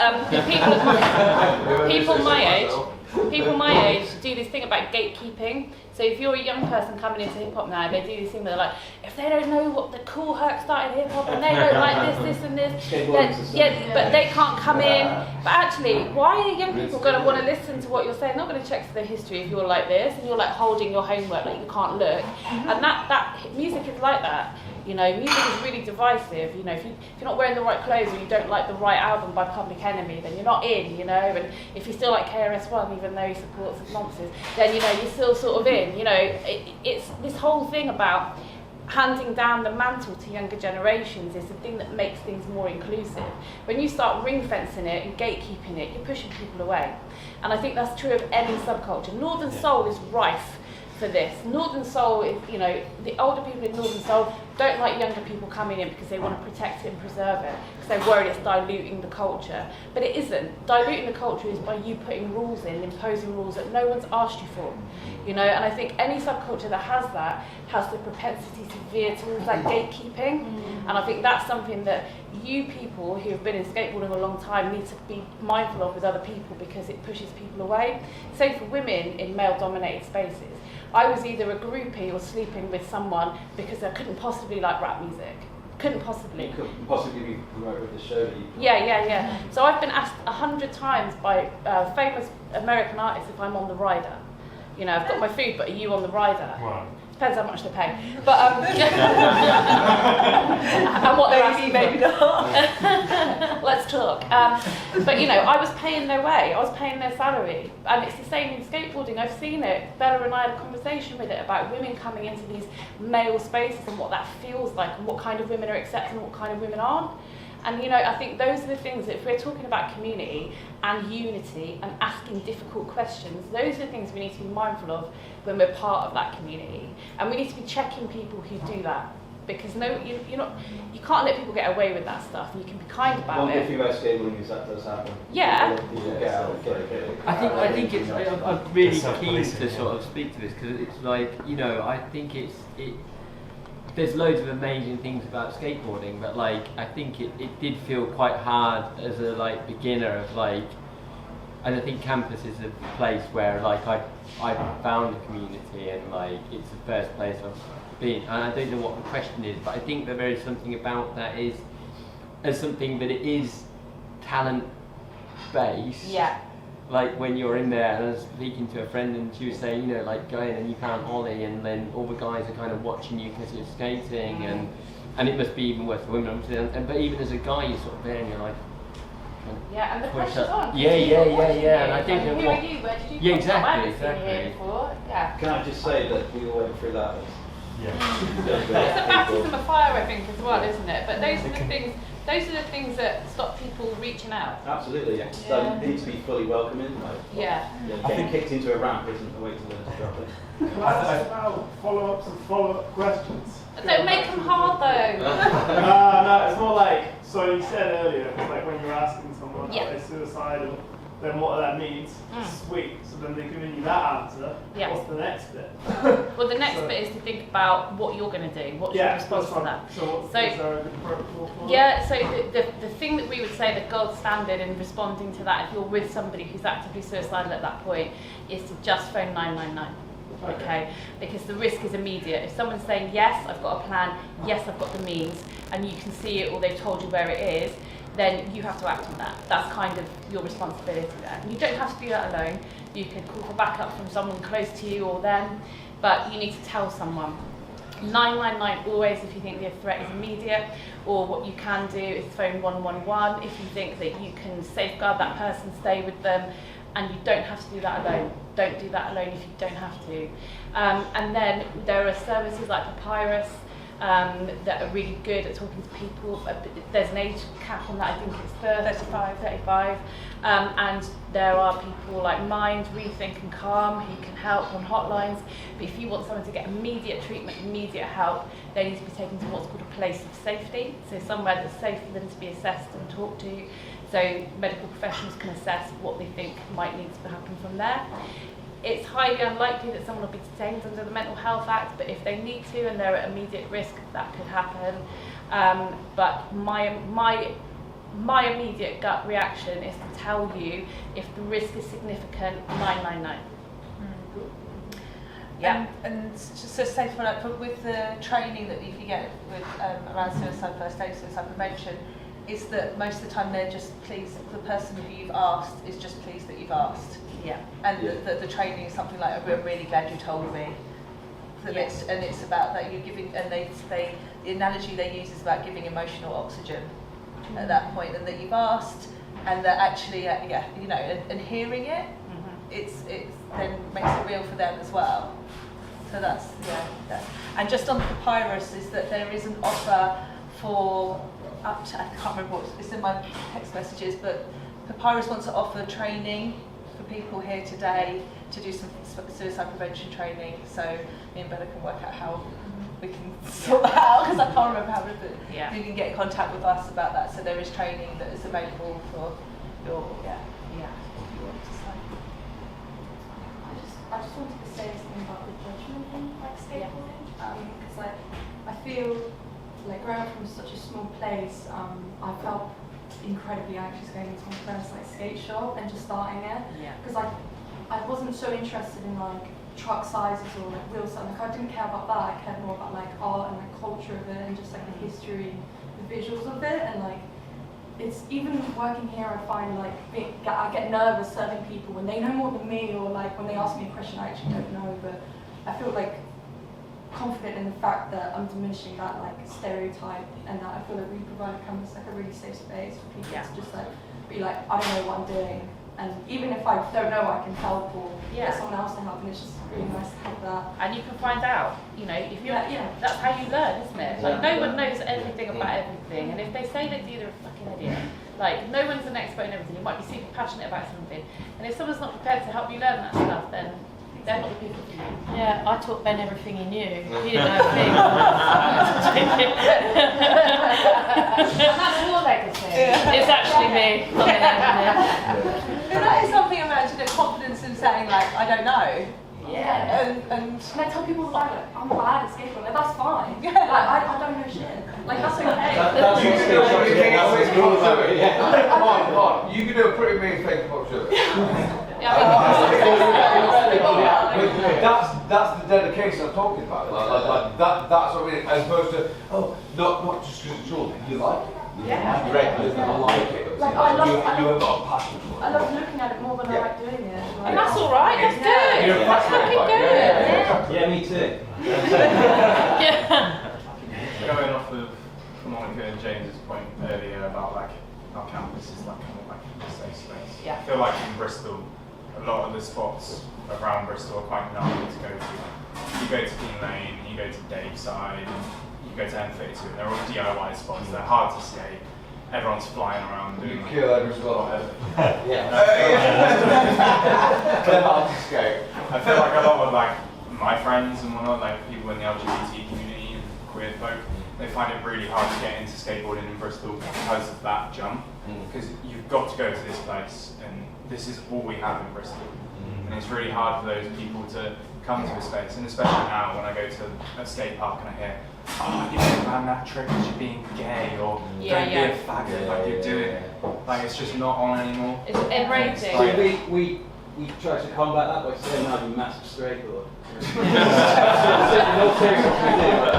people my age do this thing about gatekeeping. So if you're a young person coming into hip hop now, they do this thing where they're like, if they don't know what the cool Herc started hip hop and they don't like this and this, then, but they can't come in. But actually, why are young people going to want to listen to what you're saying? Not going to check the history if you're like this and you're like holding your homework like you can't look. And that music is like that. Music is really divisive. If you're not wearing the right clothes or you don't like the right album by Public Enemy, then you're not in. And if you still like KRS-One, even though he supports his nonsense, then you're still sort of in. It's this whole thing about handing down the mantle to younger generations is the thing that makes things more inclusive. When you start ring fencing it and gatekeeping it, you're pushing people away. And I think that's true of any subculture. Northern Soul is rife for this. Northern Soul is, the older people in Northern Soul don't like younger people coming in because they want to protect it and preserve it, because they're worried it's diluting the culture. But it isn't. Diluting the culture is by you putting rules in, imposing rules that no one's asked you for. And I think any subculture that has that has the propensity to veer towards that gatekeeping. And I think that's something that you people who have been in skateboarding a long time need to be mindful of with other people, because it pushes people away. Same for women in male-dominated spaces. I was either a groupie or sleeping with someone because I couldn't possibly like rap music. Couldn't possibly. You couldn't possibly be right with the show that you... Yeah. So I've been asked 100 times by famous American artists if I'm on the rider. I've got my food, but are you on the rider? Right. Depends how much they pay. But and what they're asking. Maybe not. Let's talk. But I was paying their way. I was paying their salary, and it's the same in skateboarding. I've seen it. Bella and I had a conversation with it about women coming into these male spaces and what that feels like, and what kind of women are accepted and what kind of women aren't. And I think those are the things that, if we're talking about community and unity and asking difficult questions, those are the things we need to be mindful of when we're part of that community. And we need to be checking people who do that, because you can't let people get away with that stuff. You can be kind about One it. good thing about skateboarding is that does happen. Yeah. I think it's. I'm really keen to sort of speak to this, because it's like, I think there's loads of amazing things about skateboarding, but I think it did feel quite hard as a beginner of and I think campus is a place where I found a community, and it's the first place I've been. And I don't know what the question is, but I think that there is something about that is as something that it is talent based. Yeah. When you're in there, and I was speaking to a friend and she was saying, go in and you can't ollie, and then all the guys are kind of watching you because you're skating, and it must be even worse for women, obviously. But even as a guy, you're sort of there and you're like, and the pressure's on. Yeah. And I think who are you? Where did you come from? Exactly. Here before. Yeah. Can I just say that we all went through that? It's a baptism of fire, I think, as well, isn't it? But those are the things that stop people reaching out. Absolutely, yeah. So it needs to be fully welcoming. Getting kicked into a ramp isn't the way to learn to drop it. That's about follow-ups and follow-up questions. Don't make them hard though. No, it's more like, so you said earlier, it's like when you're asking someone Yeah. are they suicidal, then what that means, sweet. So then they've given you that answer. Yeah. What's the next bit? Well, the next So- bit is to think about what you're going to do. What's your response that's to fine. that? So, So- is there a good protocol for it? Yeah, so the thing that we would say the gold standard in responding to that, if you're with somebody who's actively suicidal at that point, is to just phone 999. Okay, because the risk is immediate. If someone's saying, yes, I've got a plan, yes, I've got the means, and you can see it or they've told you where it is, then you have to act on that. That's kind of your responsibility there. And you don't have to do that alone. You could call for backup from someone close to you or them, but you need to tell someone. 999 always if you think the threat is immediate, or what you can do is phone 111 if you think that you can safeguard that person, stay with them, and you don't have to do that alone. Don't do that alone if you don't have to. And then there are services like Papyrus that are really good at talking to people. There's an age cap on that, I think it's 35. And there are people like Mind, Rethink and Calm who can help on hotlines. But if you want someone to get immediate treatment, immediate help, they need to be taken to what's called a place of safety. So somewhere that's safe for them to be assessed and talked to. So medical professionals can assess what they think might need to happen from there. It's highly unlikely that someone will be detained under the Mental Health Act, but if they need to and they're at immediate risk, that could happen. But my immediate gut reaction is to tell you if the risk is significant, 999. Yeah. And just so say for like with the training that you get with around suicide first aid, suicide prevention, is that most of the time they're just pleased, the person who you've asked is just pleased that you've asked. Yeah. And the training is something like, I'm really glad you told me. And it's about that you're giving, and the analogy they use is about giving emotional oxygen at that point, and that you've asked, and that actually, and hearing it, it's then makes it real for them as well. So that's, and just on Papyrus is that there is an offer for up to, I can't remember what it's in my text messages, but Papyrus wants to offer training for people here today to do some suicide prevention training. So me and Bella can work out how we can sort that out, because I can't remember how to do it. You can get in contact with us about that. So there is training that is available for your, I just wanted to say something about the judgment in like skateboarding, because I feel like growing up from such a small place, I felt incredibly anxious going into my first like skate shop and just starting it, because I wasn't so interested in like truck sizes or like wheel size. Like I didn't care about that. I cared more about like art and like culture of it and just like the history, the visuals of it, and like. It's even working here, I find like I get nervous serving people when they know more than me, or like when they ask me a question I actually don't know, but I feel like confident in the fact that I'm diminishing that like stereotype, and that I feel like we provide a canvas, like a really safe space for people to just like be like, I don't know what I'm doing, and even if I don't know, I can help or get someone else to help, and it's just really nice to have that. And you can find out, if you're, that's how you learn, isn't it? Like no one knows everything about everything, and if they say they do, they're a fucking idiot. Like no one's an expert in everything. You might be super passionate about something, and if someone's not prepared to help you learn that stuff, then they're not the people for you. Yeah, I taught Ben everything he knew. He didn't know a thing. And that's your legacy. It's actually me. But that is something about confidence in saying like, I don't know. Yeah. And I tell people like, I'm bad at skateboarding. Like, that's fine. Like I don't know shit. Like that's okay. Come on. You can do a pretty mean thing for sure. That's the dedication I'm talking about. Like that's what I mean. As opposed to not just because it's all you like it. You regularly I like it. Like you have got a passion for it. I love looking at it more than I like doing it. Like, And that's all right. That's good. You're That's fucking good. Yeah, me too. Going off of Monica and James's point earlier about like our campus is like kind of like a safe space. Yeah. I feel like in Bristol, a lot of the spots around Bristol are quite gnarly to go to. You go to Dean Lane, you go to Daveside, you go to M32, and they're all DIY spots. They're hard to skate. Everyone's flying around doing. You kill every spot. Yeah. They're hard to skate. I feel like a lot of like my friends and whatnot, like people in the LGBT community and queer folk, they find it really hard to get into skateboarding in Bristol because of that jump. Because you've got to go to this place, and this is all we have in Bristol. And it's really hard for those people to come to a space, and especially now when I go to a skate park and I hear, oh, you didn't ban that trick because you're being gay, or don't be a faggot like you're doing. Like, it's just not on anymore. It's enraging. So we try to combat that by saying I'm a massive skateboard.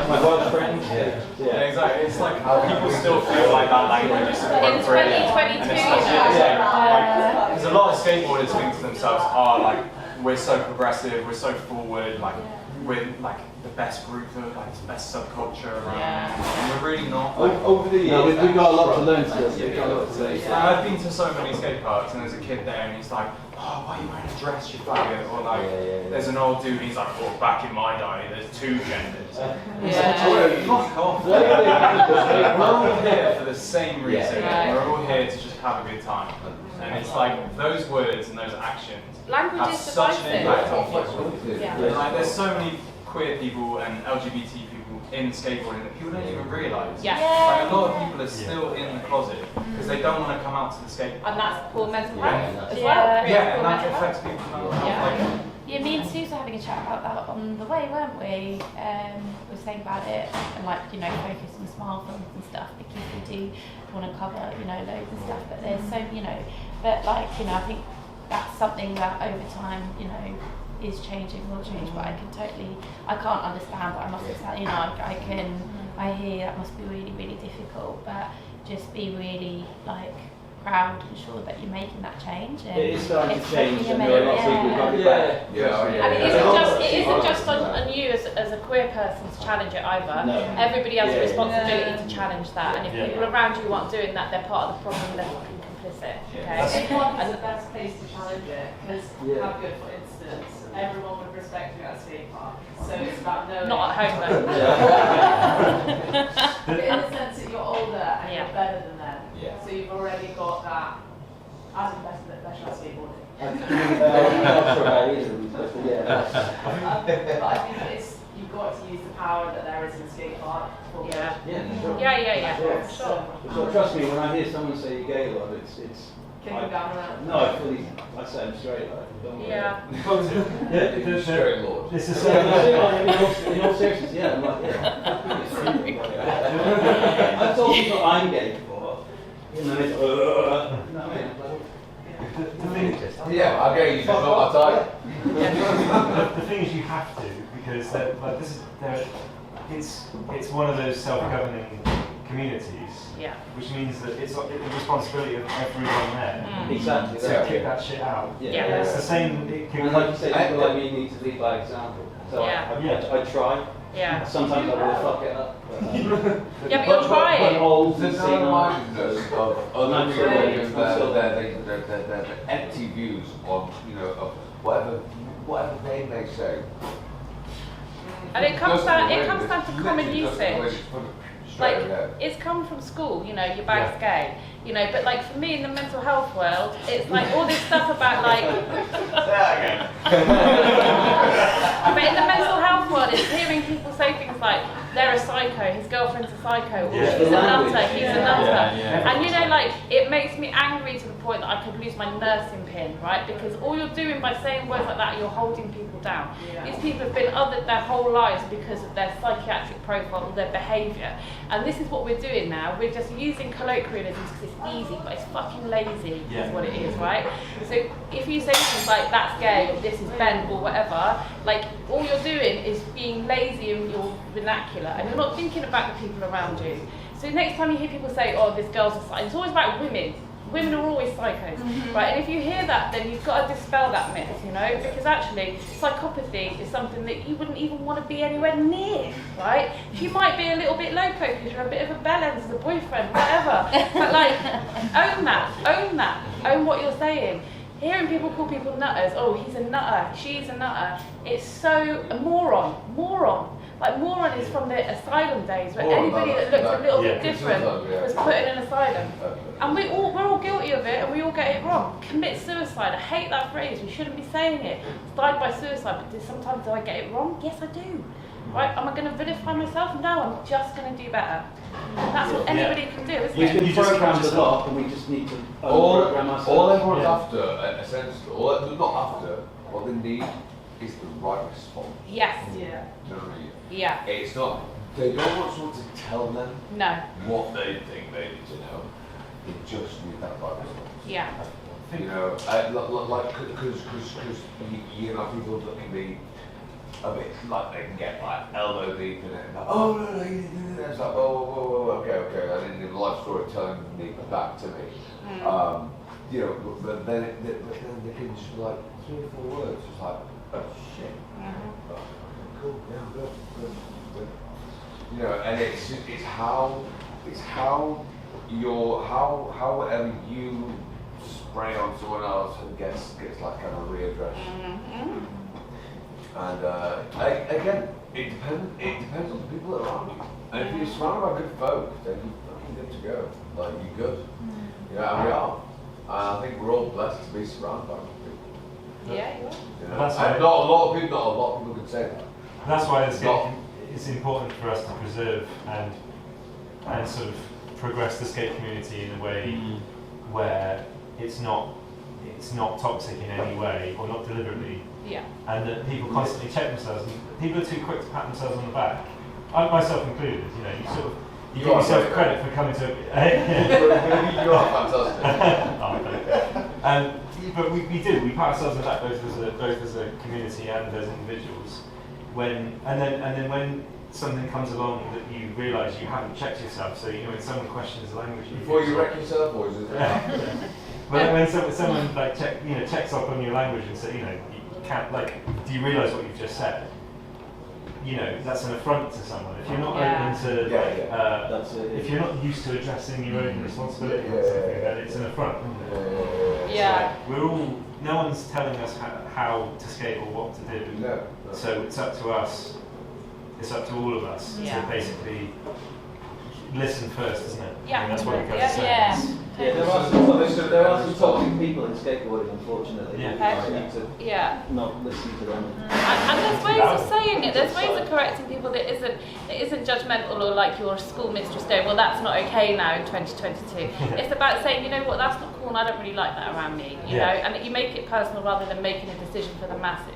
My worst friend. Yeah, exactly. It's like people still feel like that language is appropriate. In 2022, Because a lot of skateboarders think to themselves, oh, like, we're so progressive, we're so forward, like, we're like the best group of, like, the best subculture around. And we're really not. Like, over the years, we've got a lot to learn still. I've been to so many skate parks, and there's a kid there, and he's like, oh, why are you wearing a dress, you faggot? Or like, there's an old dude, he's like, well, back in my day, there's 2 genders. Fuck off. We're all here for the same reason. We're all here to just have a good time. And it's like, those words and those actions have such an impact on people. Like, there's so many queer people and LGBT people in skateboarding that people don't even realise. Like, a lot of people are still in the closet because they don't want to come out to the skate park. And that's poor mental health as well. Yeah, and that affects people's mental health. Yeah, me and Suze were having a chat about that on the way, weren't we? We were saying about it and, like, you know, focus on smile films and stuff, because we do want to cover, you know, loads of stuff, but there's so, you know, but, like, you know, I think that's something that over time, you know, is changing, will change, but I can't understand, but I must understand, you know, I hear that must be really, really difficult, but just be really, like, proud and sure that you're making that change. And it is starting to change, and there are a lot of people who've got it back. And it isn't just on you as a queer person to challenge it either. No. Everybody has a responsibility to challenge that, and if people around you aren't doing that, they're part of the problem, they're fucking complicit. Okay? Skate is the best place to challenge it, because how good, for instance, everyone would respect you at a skate park. So it's about knowing. Not at home though. But in the sense that you're older and you're better than them. So you've already got that as a professional skateboarding. But I think you've got to use the power that there is in the skate park. For sure. So trust me, when I hear someone say you're gay, love, it's no, I say I'm straight, like, don't worry. Straight lord. This is in all seriousness, I'm like, I've told people I'm gay before, and then it's, no, I mean, I'll get you, just not my type. The thing is, you have to, because it's one of those self-governing communities, which means that it's the responsibility of everyone there exactly to kick that shit out. It's the same. And like you say, people like me need to lead by example. So I try. Sometimes I will fuck it up. But you're trying. There's no mindedness of other people, their empty views on, you know, of whatever they may say. And it comes down to common usage. Like, it's come from school, you know, your bag's gay, you know, but like for me in the mental health world, it's like all this stuff about like... But in the mental health world, it's hearing people say things like, they're a psycho, his girlfriend's a psycho, or she's a nutter, he's a nutter. And you know, like, it makes me angry to the point that I could lose my nursing pin, right? Because all you're doing by saying words like that, you're holding people down. These people have been othered their whole lives because of their psychiatric profile or their behaviour. And this is what we're doing now. We're just using colloquialisms because it's easy, but it's fucking lazy, is what it is, right? So if you say things like, that's gay, or this is Ben, or whatever, like, all you're doing is being lazy in your vernacular, and you're not thinking about the people around you. So next time you hear people say, oh, this girl's a psycho, it's always about women. Women are always psychos, right? And if you hear that, then you've got to dispel that myth, you know? Because actually, psychopathy is something that you wouldn't even want to be anywhere near, right? You might be a little bit loco because you're a bit of a bellend as a boyfriend, whatever. But like, own that, own what you're saying. Hearing people call people nutters, oh, he's a nutter, she's a nutter, it's so a moron. Like, moron is from the asylum days, where anybody that looked a little bit different was put in an asylum. And we're all guilty of it, and we all get it wrong. Commit suicide, I hate that phrase, we shouldn't be saying it. Died by suicide, but sometimes do I get it wrong? Yes, I do. Right? Am I going to vilify myself? No, I'm just going to do better. That's what anybody can do, isn't We've it? been programmed a lot, and we just need to program ourselves. All everyone's after, essentially, not after, what they need is the right response. Yes. Do you know what I mean? Yeah. It's not, they don't want someone to tell them what they think they need to know. They just need that right response. Yeah. You know, like, because you know, people that can be a bit, like, they can get like elbow deep in it, like, oh no, you didn't do that. It's like, oh, okay, and then the life story telling me back to me. You know, but then they can just be like 3 or 4 words, just like, oh shit. Oh, cool, yeah, good. You know, and it's how how whatever you spray on someone else and gets like kind of readdressed. And again, it depends on the people that are around you. And if you're surrounded by good folk, then you're fucking good to go. Like, you're good. You know, and we are. And I think we're all blessed to be surrounded by good people. Yeah, you are. You know? And not a lot of people could say that. That's why it's important for us to preserve and sort of progress the skate community in a way where it's not toxic in any way, or not deliberately. Yeah. And that people constantly check themselves, and people are too quick to pat themselves on the back. I myself included. You know, you give yourself credit for coming to. You are fantastic. But we pat ourselves on the back both as a community and as individuals. And then when something comes along that you realise you haven't checked yourself, so you know when someone questions the language. Before you wreck yourself, boys. But when someone like checks up on your language and say, you know, you can't, like, do you realise what you've just said? You know, that's an affront to someone. If you're not open to, if you're not used to addressing your own responsibility or something, then it's an affront. Yeah. So no one's telling us how to skate or what to do. No. So it's up to us. It's up to all of us to basically listen first, isn't it? Yeah. I mean, that's what it comes to say. Yeah, there are some toxic people in skateboarding, unfortunately. Yeah. You need to not listen to them. And there's ways of saying it. There's ways of correcting people that isn't judgmental, or like your school mistress going, well, that's not okay now in 2022. It's about saying, you know what, that's not cool, and I don't really like that around me. You know, and that you make it personal rather than making a decision for the masses.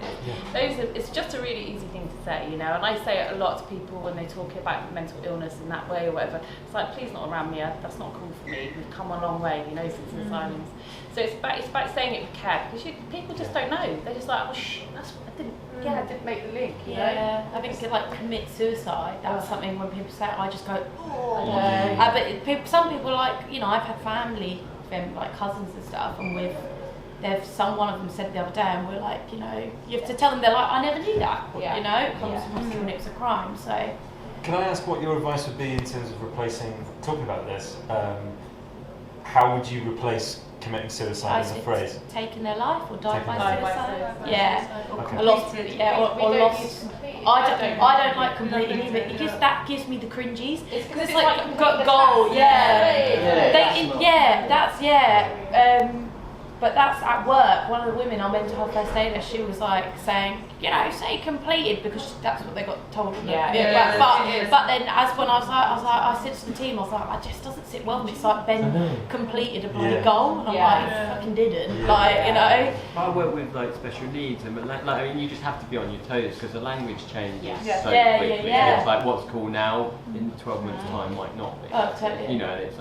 It's just a really easy thing to say, you know. And I say it a lot to people when they talk about mental illness in that way or whatever. It's like, please not around me. That's not cool for me. We've come a long way, you know, since the silence. So it's about saying it with care, because people just don't know. They're just like, oh shit, that's what I didn't. I didn't make the link. You know? I think it's like commit suicide. That's something when people say it, I just go, oh. But some people, like, you know, I've had family, like cousins and stuff, and one of them said the other day, and we're like, you know, you have to tell them, they're like, I never knew that. You know, it comes from when it was a crime. So. Can I ask what your advice would be in terms of talking about this? How would you replace committing suicide as a phrase? Taking their life or died by suicide. Okay. Or lost. I don't like completely, but that gives me the cringies. Because it's like goal. But that's at work. One of the women, our mental health first aider, she was like saying, you know, say completed, because that's what they got told. But then when I said to the team, I was like, it just doesn't sit well. It's like Ben completed a bloody goal, and I'm like, fucking didn't. Like, you know. I work with like special needs, and I mean, you just have to be on your toes because the language changes so quickly. It's like what's cool now in 12 months' time might not be. Oh, totally. You know, it's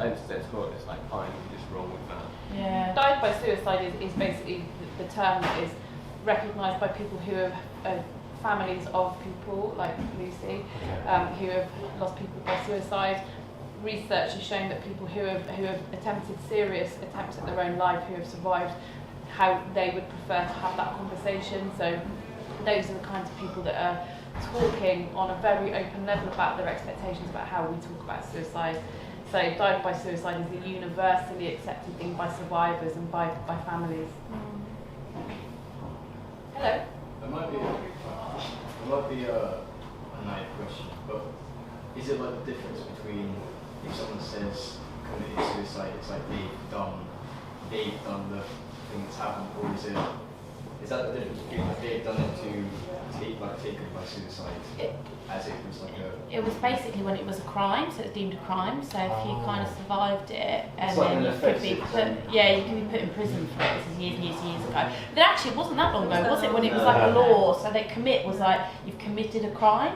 cool. It's like fine, you just roll with that. Yeah. Died by suicide is basically the term that is recognised by people who have families of people like Lucy, who have lost people by suicide. Research has shown that people who have attempted serious attempts at their own life, who have survived, how they would prefer to have that conversation. So those are the kinds of people that are talking on a very open level about their expectations about how we talk about suicide. So died by suicide is a universally accepted thing by survivors and by families. Hello. It might be a naive question, but is it like the difference between if someone says committed suicide, it's like they've done the thing that's happened, or is it Is that the difference between if they had done it to taken by suicide, as it was like a... It was basically when it was a crime, so it's deemed a crime. So if you kind of survived it, and like then an you could be offensive put, you could be put in prison for it. This is years and years and years ago. But actually, it wasn't that long ago, was it? When it was like a law, so they commit was like you've committed a crime.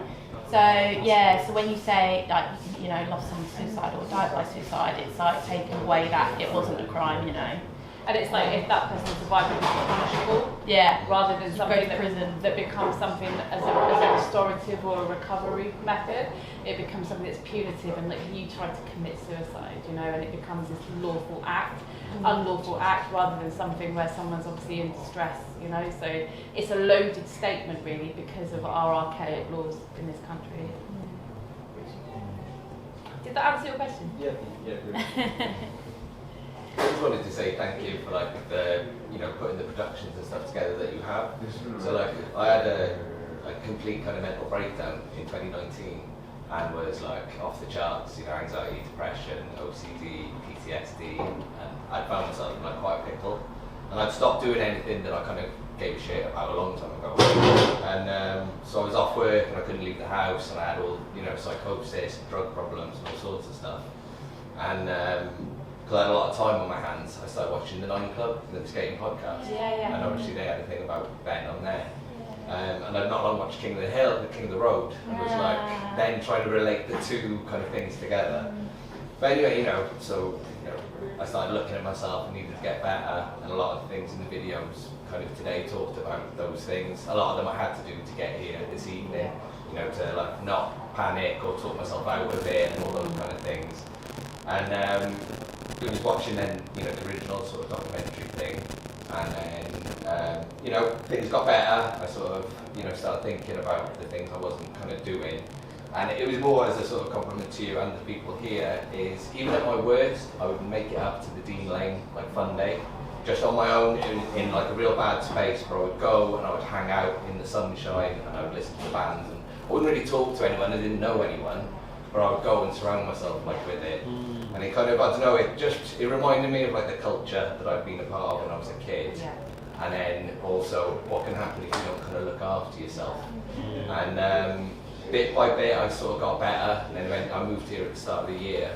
So yeah, so when you say like you know lost someone to suicide or died by suicide, it's like taking away that it wasn't a crime, you know. And it's like if that person survived, it was punishable. Yeah. Rather than something that becomes something as a restorative or a recovery method, it becomes something that's punitive and like you try to commit suicide, you know, and it becomes this lawful act, unlawful act, rather than something where someone's obviously in distress, you know. So it's a loaded statement really because of our archaic laws in this country. Did that answer your question? Yeah, really. I just wanted to say thank you for like the, you know, putting the productions and stuff together that you have. So like I had a complete kind of mental breakdown in 2019 and was like off the charts, you know, anxiety, depression, OCD, PTSD, and I found myself in like quite a pickle. And I'd stopped doing anything that I kind of gave a shit about a long time ago. And so I was off work and I couldn't leave the house and I had all, you know, psychosis, drug problems and all sorts of stuff. And because I had a lot of time on my hands, I started watching the Nine Club, the skating podcast. Yeah. And obviously they had a thing about Ben on there. And I'd not long watched King of the Hill, the King of the Road, and was like then trying to relate the two kind of things together. But anyway, you know, so you know, I started looking at myself and needed to get better, and a lot of things in the videos kind of today talked about those things. A lot of them I had to do to get here this evening, you know, to like not panic or talk myself out of it and all those kind of things. And I was watching then, you know, the original sort of documentary thing, and then, you know, things got better. I sort of, you know, started thinking about the things I wasn't kind of doing. And it was more as a sort of compliment to you and the people here, is even at my worst, I would make it up to the Dean Lane, like fun day, just on my own in like a real bad space where I would go and I would hang out in the sunshine and I would listen to bands, and I wouldn't really talk to anyone, I didn't know anyone, but I would go and surround myself like with it. And it kind of, I don't know, it reminded me of like the culture that I'd been a part of when I was a kid. Yeah. And then also what can happen if you don't kind of look after yourself. And bit by bit I sort of got better, and then when I moved here at the start of the year,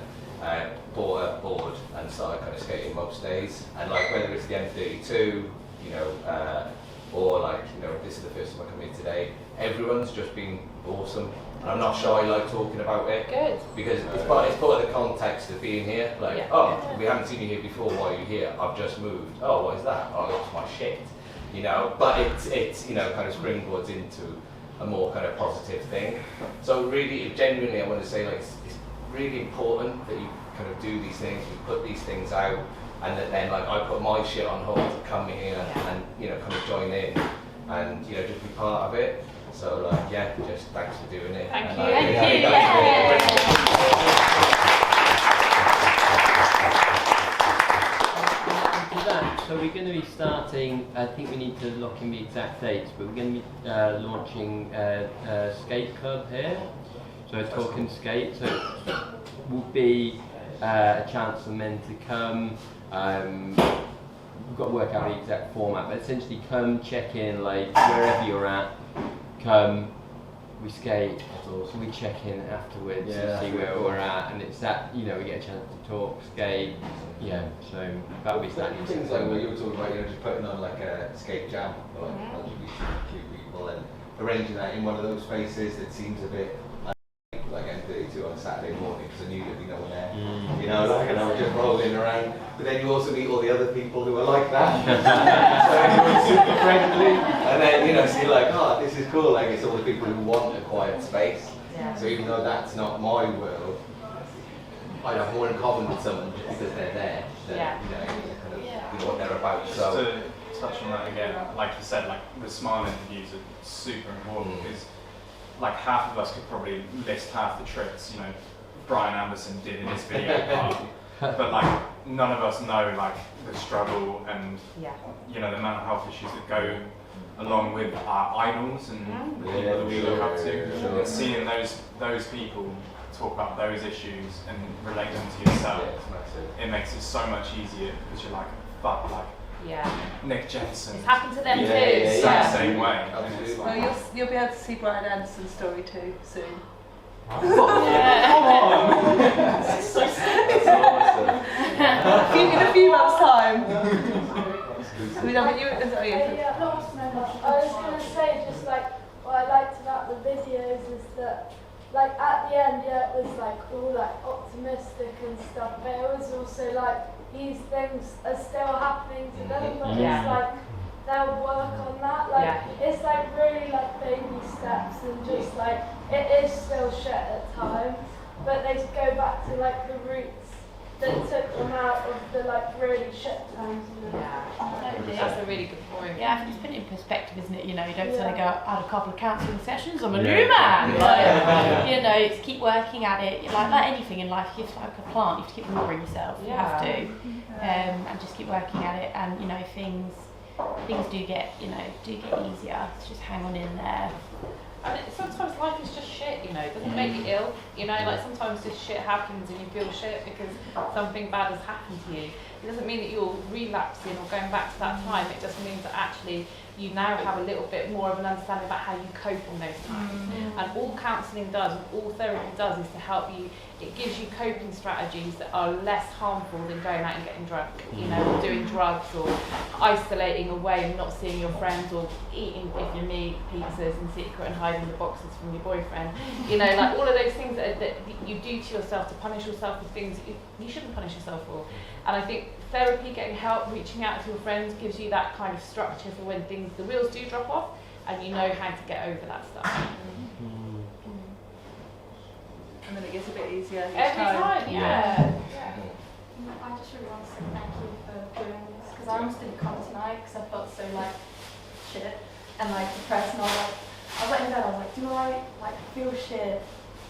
bought a board and started kind of skating most days. And like whether it's the M32, you know, or like, you know, this is the first time I come here today, everyone's just been awesome. And I'm not shy like talking about it. Good. Because it's part of the context of being here. Like, we haven't seen you here before, why are you here? I've just moved. Oh, what is that? Oh, it's my shit. You know, but it's you know, kind of springboards into a more kind of positive thing. So really, genuinely, I want to say like it's really important that you kind of do these things, you put these things out, and that then like I put my shit on hold to come here and, you know, kind of join in and, you know, just be part of it. So like, yeah, just thanks for doing it. Thank and, you. Thank you. So we're going to be starting, I think we need to lock in the exact dates, but we're going to be launching a skate club here. So Talking Skate, so it will be a chance for men to come. We've got to work out the exact format, but essentially come, check in, like wherever you're at, come, we skate, so we check in afterwards to see where we're at, and it's that, you know, we get a chance to talk, skate, so that'll be starting. Things like what you were talking about, you know, just putting on like a skate jam for like LGBTQ people and arranging that in one of those spaces that seems a bit like M32 on a Saturday morning, because I knew there'd be no one there, you know, like, and I was just rolling around. But then you also meet all the other people who are like that, so everyone's super friendly, and then, you know, so you're like, oh, this is cool, like it's all the people who want a quiet space. So even though that's not my world, I have more in common with someone just because they're there, than, you know, kind of, you know, what they're about. Just So to touch on that again, like you said, like the smile interviews are super important, because like half of us could probably list half the tricks, you know, Brian Anderson did in his video part, but like none of us know like the struggle and you know, the mental health issues that go along with our idols and the people that we look up to. And seeing those people talk about those issues and relate them to yourself, it makes it so much easier, because you're like, fuck, like Nick Jensen. It's happened to them too. Exact same way. Well, you'll be able to see Brian Anderson's story too soon. Come on! In a few months' time. I mean, I was going to say, just like what I liked about the videos is that, like at the end, it was like all like optimistic and stuff, but it was also like these things are still happening to them, but it's like they'll work on that. Like it's like really like baby steps and just like it is still shit at times, but they go back to like the roots that took them out of the like really shit times. That's a really good point. Yeah, I think it's put it in perspective, isn't it? You know, you don't suddenly go, I had a couple of counselling sessions, I'm a new man. Like, you know, it's keep working at it. Like anything in life, it's like a plant, you have to keep watering yourself. You have to. And just keep working at it. And, you know, things do get easier. It's just hang on in there. And sometimes life is just shit, you know, it doesn't make you ill, you know, like sometimes this shit happens and you feel shit because something bad has happened to you. It doesn't mean that you're relapsing or going back to that time, it just means that actually you now have a little bit more of an understanding about how you cope in those times. And all counselling does, and all therapy does, is to help you, it gives you coping strategies that are less harmful than going out and getting drunk, you know, or doing drugs, or isolating away and not seeing your friends, or eating, if you're me, pizzas in secret and hiding the boxes from your boyfriend. You know, like all of those things that you do to yourself to punish yourself for things that you shouldn't punish yourself for. And I think therapy, getting help, reaching out to your friends gives you that kind of structure for when the wheels do drop off and you know how to get over that stuff. And then it gets a bit easier Every time. I just really want to say thank you for doing this, because I almost didn't come tonight because I felt so like shit and like depressed, and I was like in bed, I was like, do I like feel shit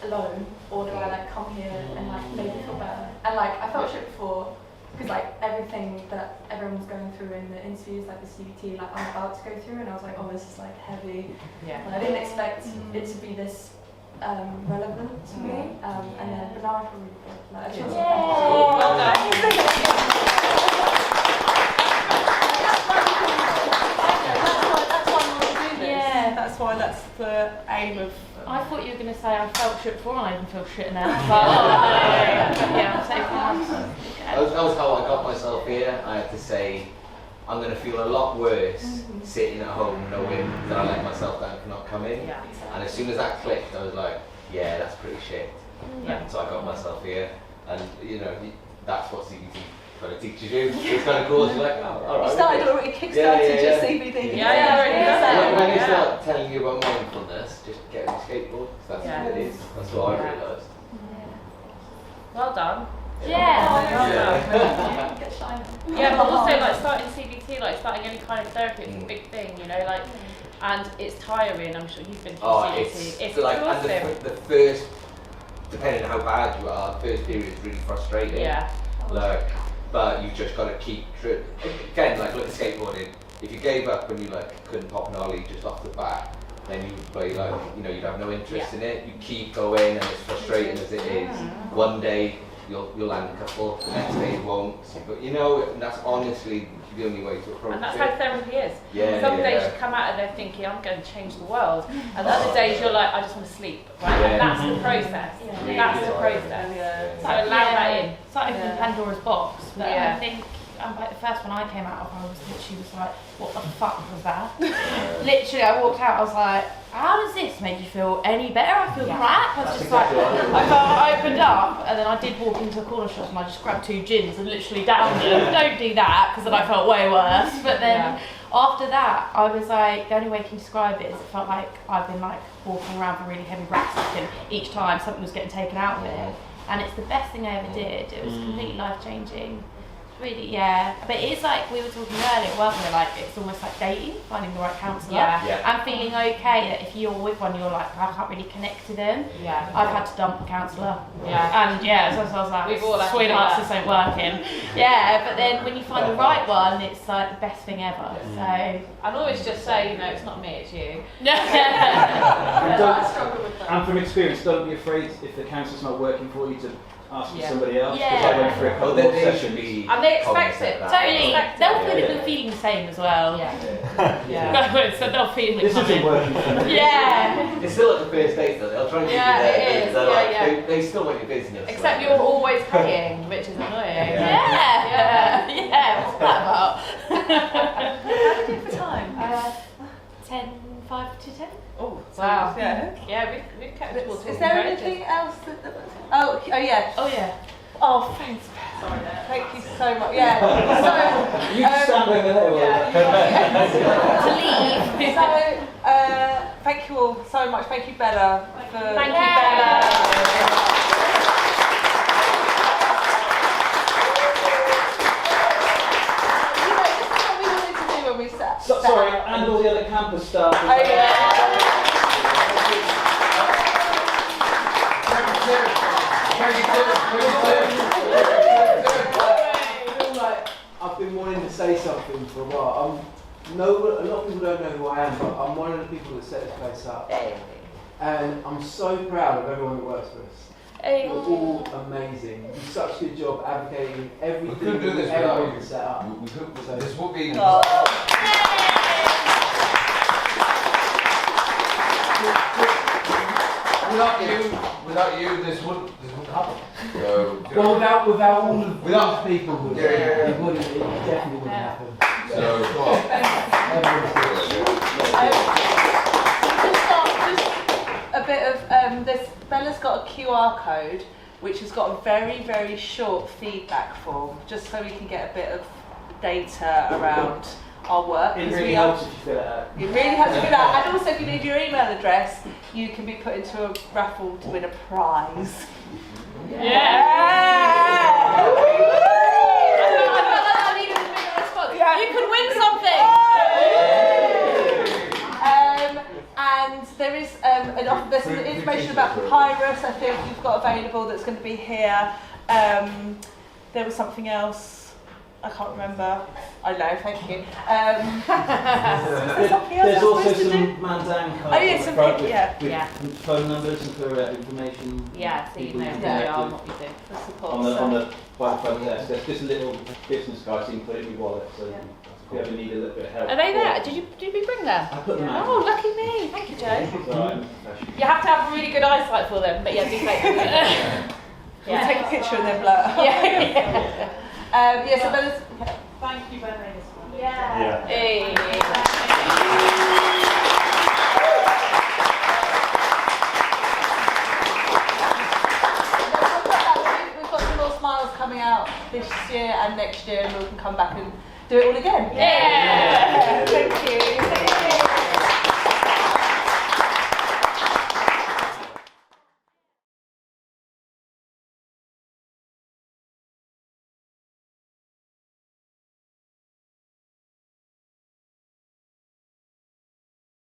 alone, or do I like come here and like make me feel better? And like I felt shit before, because like everything that everyone's going through in the interviews, like the CBT, like I'm about to go through, and I was like, oh, this is like heavy. And I didn't expect it to be this relevant to me, and then but now I feel really good. Like, I just That's why that's the aim of. I thought you were going to say I felt shit before and I even feel shit now. That was how I got myself here. I had to say, I'm going to feel a lot worse sitting at home knowing that I let myself down for not coming. And as soon as that clicked, I was like, yeah, that's pretty shit. And so I got myself here. And, you know, that's what CBT kind of teaches you. It's kind of cool. You're like, oh, all right. You started already kickstarted your CBD. When you start telling you about mindfulness, just get on a skateboard. That's what it is. That's what I realised. Well done. Yeah, but also like starting CBT, like starting any kind of therapy, it's a big thing, you know, like, and it's tiring. I'm sure you've been through CBT. It's like, exhausting. and the first, depending on how bad you are, the first period is really frustrating. Like, but you've just got to keep again, like look at skateboarding. If you gave up when you like couldn't pop an ollie just off the bat, then you'd be like, you know, you'd have no interest in it. You keep going, and it's frustrating as it is. One day you'll land a couple, the next day you won't. But you know, and that's honestly the only way to approach it. And that's how therapy is. Some days you come out of there thinking, I'm going to change the world. And the other days you're like, I just want to sleep. Right? And that's the process. That's the process. So allow that in. It's like opening Pandora's box. But I think like the first one I came out of, I was literally like, what the fuck was that? Literally, I walked out, I was like, how does this make you feel any better? I feel crap. I was just like, I opened up, and then I did walk into a corner shop and I just grabbed 2 gins and literally downed them. Don't do that, because then I felt way worse. But then after that, I was like, the only way I can describe it is it felt like I've been like walking around with a really heavy rucksack, and each time something was getting taken out of it. And it's the best thing I ever did. It was completely life-changing. Really, but it's like we were talking earlier, weren't we? Like it's almost like dating, finding the right counsellor, and feeling okay that if you're with one, you're like, I can't really connect to them. I've had to dump a counsellor, and so I was like, sweethearts, this ain't working. But then when you find the right one, it's like the best thing ever. So I'd always just say, you know, it's not me, it's you. And from experience, don't be afraid if the counsellor's not working for you to asking somebody else. Yeah. Because I went through a couple Well, of they sessions. should be. And they expect cognizant it. of that. Totally. They'll feel feeling the same as well. Yeah. So they'll feel it This coming. isn't working for me. Yeah. It's still at the first date though. They'll try and keep Yeah, you there. it is. because they're Yeah, like, yeah. They still want your business. Except you're always paying, which is annoying. Yeah. Yeah. What's that about? How do you do for time? 10, 5 to 10. Oh, Wow. Yeah. Yeah, we've kept it all Is talking there about it. anything else that oh yeah. Oh yeah. Oh, thanks. Sorry, thank you so much. Yeah. So, You stand over there. To leave. So, thank you all so much. Thank you, Bella. Thank you, Bella. You know, this is what we wanted to do when we sat. Sorry, and all the other campus staff. Oh, yeah. I feel like I've been wanting to say something for a while. A lot of people don't know who I am, but I'm one of the people that set this place up. And I'm so proud of everyone that works for us. You're all amazing. You do such a good job advocating everything We couldn't do this that without everyone you. can set up. We couldn't, this would be. Without you, this wouldn't happen. So, Well, without all of Without- these people, Yeah, yeah, yeah. it wouldn't. It definitely wouldn't happen. So, go on. Just a bit of this. Bella's got a QR code which has got a very, very short feedback form, just so we can get a bit of data around our work. It 'cause really we are- helps if you fill it out. It really has to be that. And also, if you leave your email address, you can be put into a raffle to win a prize. You could win something. And there is there's some information about Papyrus. I think you've got available that's going to be here. There was something else. I can't remember. I know, thank you. There's also some Mandan cards. Oh, yeah, on the some front big- with, yeah. with Yeah. phone numbers and for information. Yeah, so you people know can who you connect are with. and what you do. The support. On the So- front desk, there's just a little business card so you can put it in your wallet. So if you ever need a little bit of help. Are they there? Did we bring them? I put them out. Oh, lucky me. Thank you, Joe. It's all right, I'm professional. You have to have really good eyesight for them, but yeah, do take them. We'll take a picture and then blur it. Yeah. So Bella's. Thank you, Bella. Yeah. Hey. We've got some more smiles coming out this year and next year, and we can come back and do it all again. Yeah. Thank you.